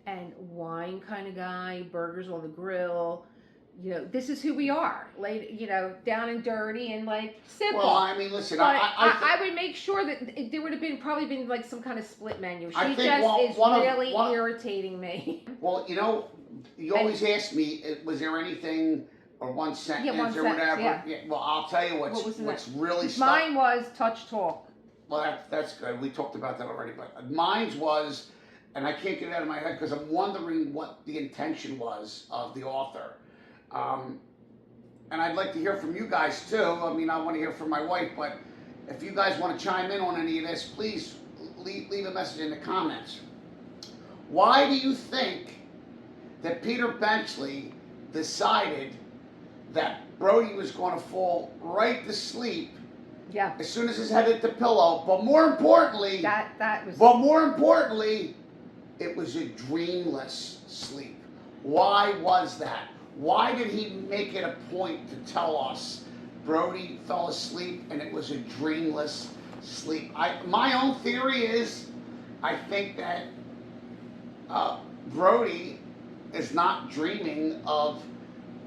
and wine kind of guy, burgers on the grill. You know, this is who we are, like, you know, down and dirty and like simple. Well, I mean, listen, but I would make sure that there would have probably been like some kind of split menu. She I think just is really irritating me. Well, you know, you always ask me, was there anything or one sentence or whatever? Yeah. Well, I'll tell you what's really stuck. Mine was touch talk. Well, that's good. We talked about that already. But mine was, and I can't get it out of my head because I'm wondering what the intention was of the author. And I'd like to hear from you guys too. I mean, I want to hear from my wife, but if you guys want to chime in on any of this, please leave a message in the comments. Why do you think that Peter Benchley decided that Brody was going to fall right to sleep as soon as his head hit the pillow? But more importantly, it was a dreamless sleep. Why was that? Why did he make it a point to tell us Brody fell asleep and it was a dreamless sleep? My own theory is, I think that Brody is not dreaming of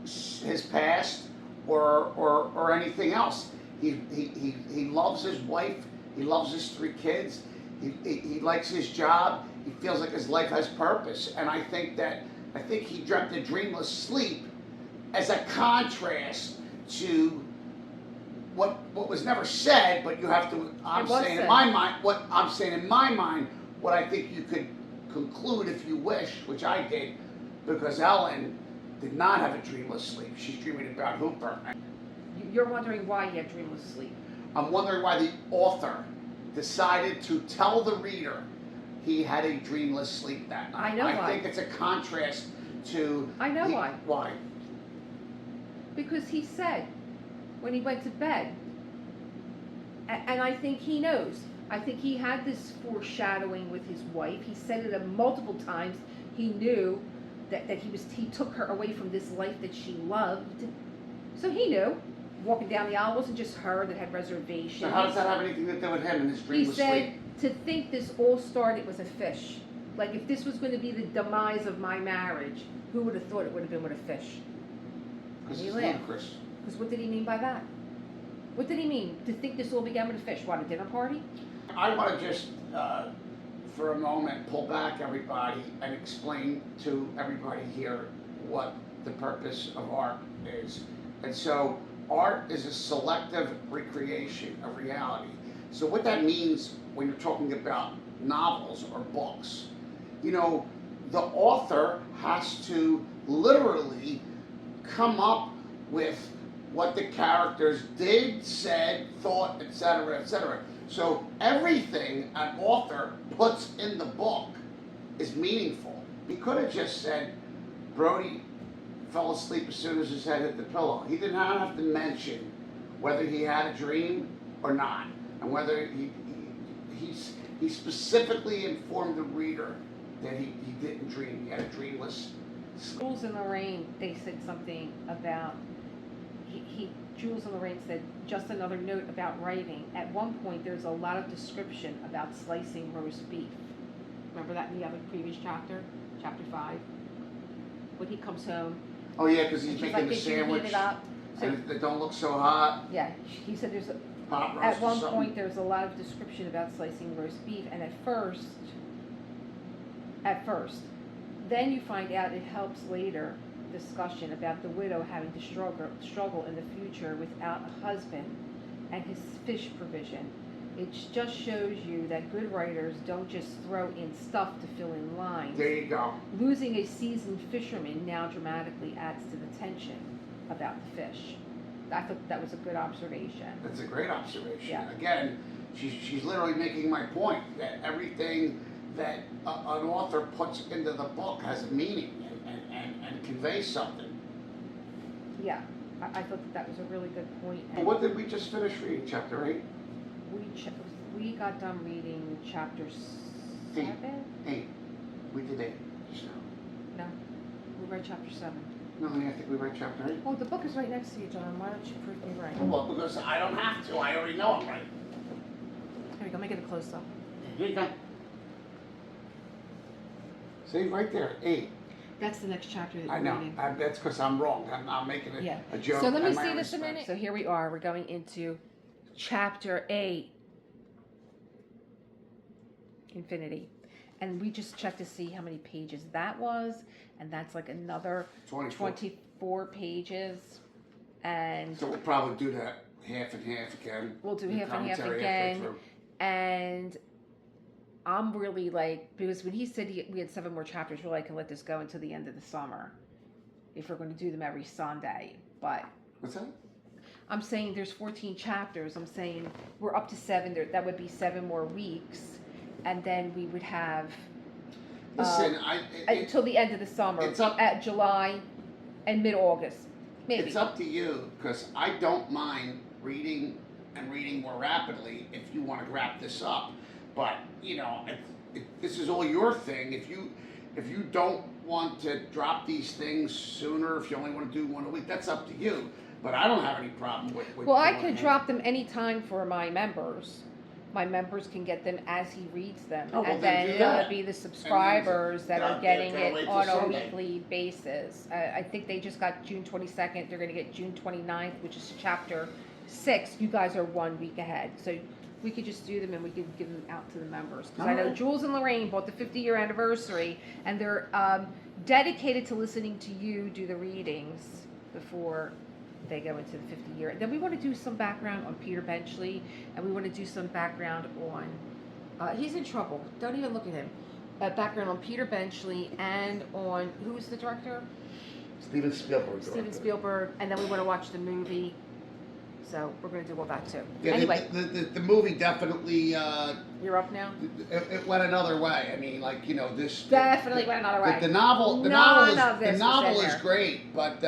his past or anything else. He loves his wife. He loves his 3 kids. He likes his job. He feels like his life has purpose. And I think he dreamt a dreamless sleep as a contrast to what was never said, but you have to. I'm saying in my mind, what I think you could conclude if you wish, which I did, because Ellen did not have a dreamless sleep. She's dreaming about Hooper. You're wondering why he had dreamless sleep. I'm wondering why the author decided to tell the reader he had a dreamless sleep that night. I know why. I think it's a contrast to... I know why. Why? Because he said when he went to bed, and I think he knows. I think he had this foreshadowing with his wife. He said it multiple times. He knew that he took her away from this life that she loved. So he knew. Walking down the aisle wasn't just her that had reservations. So how does that have anything to do with him and his dreamless sleep? He said to think this all started with a fish. Like if this was going to be the demise of my marriage, who would have thought it would have been with a fish? Because he's ludicrous. Because what did he mean by that? What did he mean? To think this all began with a fish? What, a dinner party? I want to just, for a moment, pull back everybody and explain to everybody here what the purpose of art is. And so, art is a selective recreation of reality. So what that means when you're talking about novels or books, you know, the author has to literally come up with what the characters did, said, thought, etc., etc. So everything an author puts in the book is meaningful. He could have just said, Brody fell asleep as soon as his head hit the pillow. He did not have to mention whether he had a dream or not, and whether he specifically informed the reader that he didn't dream. He had a dreamless sleep. Jules and Lorraine, they said something about, Jules and Lorraine said, just another note about writing. At one point, there's a lot of description about slicing roast beef. Remember that in the other previous chapter, chapter 5? When he comes home. Oh yeah, because he's making like, the sandwich, and it don't look so hot. Yeah, he said there's Pot roast at one or something. point there's a lot of description about slicing roast beef, and at first, then you find out it helps later discussion about the widow having to struggle in the future without a husband and his fish provision. It just shows you that good writers don't just throw in stuff to fill in lines. There you go. Losing a seasoned fisherman now dramatically adds to the tension about the fish. I thought that was a good observation. That's a great observation. Yeah. Again, she's literally making my point that everything that an author puts into the book has a meaning and conveys something. Yeah, I thought that was a really good point. And What did we just finish reading? Chapter 8? we got done reading chapter 7? 8. We did 8 just now. No, we read chapter 7. No, I think we read chapter 8. Oh, the book is right next to you, John. Why don't you prove me right? Well, because I don't have to. I already know I'm right. Here we go. Make it a close up. Here you go. See, right there, 8. That's the next chapter that I you're know. reading. That's because I'm wrong. I'm making a joke. So let me at my see own this a expense. minute. So here we are. We're going into chapter 8, Infinity. And we just checked to see how many pages that was. And that's like another 24 pages. And so we'll probably do that half and half again. We'll do The half and half commentary again. halfway through. And I'm really like, because when he said we had 7 more chapters, really I can let this go until the end of the summer. If we're going to do them every Sunday. But What's that? I'm saying there's 14 chapters. I'm saying we're up to 7. That would be 7 more weeks. And then we would have Listen, until the end of the summer. it's up- at July and mid-August. Maybe. It's up to you, because I don't mind reading and reading more rapidly if you want to wrap this up. But, you know, this is all your thing. If you don't want to drop these things sooner, if you only want to do 1 a week, that's up to you. But I don't have any problem with Well, I doing can it. drop them anytime for my members. My members can get them as he reads them. Oh, well, and then then do it'll that. be the subscribers that are getting gotta wait it till on a Sunday. weekly basis. I think they just got June 22nd. They're going to get June 29th, which is chapter 6. You guys are 1 week ahead. So we could just do them and we could give them out to the members. Because I know Alright. Jules and Lorraine bought the 50-year anniversary, and they're dedicated to listening to you do the readings before they go into the 50-year. Then we want to do some background on Peter Benchley, and we want to do some background on, he's in trouble. Don't even look at him. Background on Peter Benchley and on, who's the director? Steven Spielberg. Steven Spielberg. And then we want to watch the movie. So we're going to do all that too. Yeah, Anyway, the movie definitely you're up now? it went another way. I mean, like, you know, this Definitely went another way. The novel None of this was in is there. great, but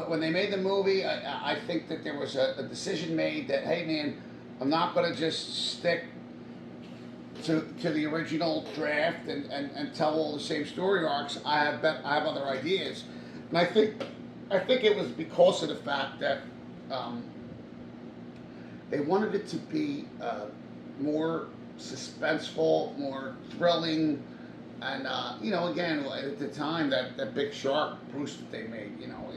when they made the movie, I think that there was a decision made that, hey man, I'm not going to just stick to the original draft and tell all the same story arcs. I have other ideas, and I think it was because of the fact that they wanted it to be more suspenseful, more thrilling. And, you know, again, at the time, that big shark, Bruce, that they made, you know,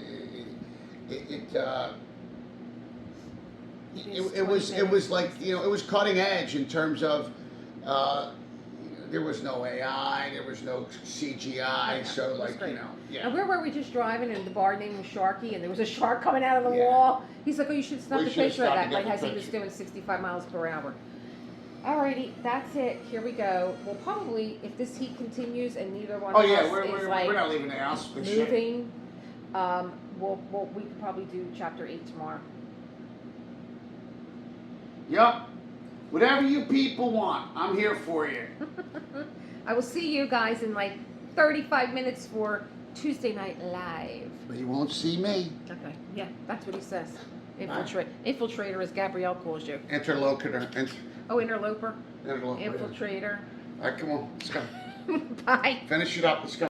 it was like, you know, it was cutting edge in terms of, there was no AI, there was no CGI, so like, you know, yeah. And where were we just driving, and the bar name was Sharky, and there was a shark coming out of the Yeah. wall. He's like, oh, you should stop We the should picture of stop that, and get like the as he was picture. doing 65 miles per hour. Alrighty, that's it. Here we go. We'll probably, if this heat continues and neither one Oh of yeah, us we're is like not leaving the house. Good shit. moving, we could probably do chapter 8 tomorrow. Yup. Whatever you people want, I'm here for you. I will see you guys in like 35 minutes for Tuesday Night Live. But you won't see me. Okay, yeah, that's what he says. Infiltrator, as Gabrielle calls you. Interlocutor. Oh, interloper. Interlocutor. Infiltrator. All right, come on, let's go. Bye. Finish it up. Let's go.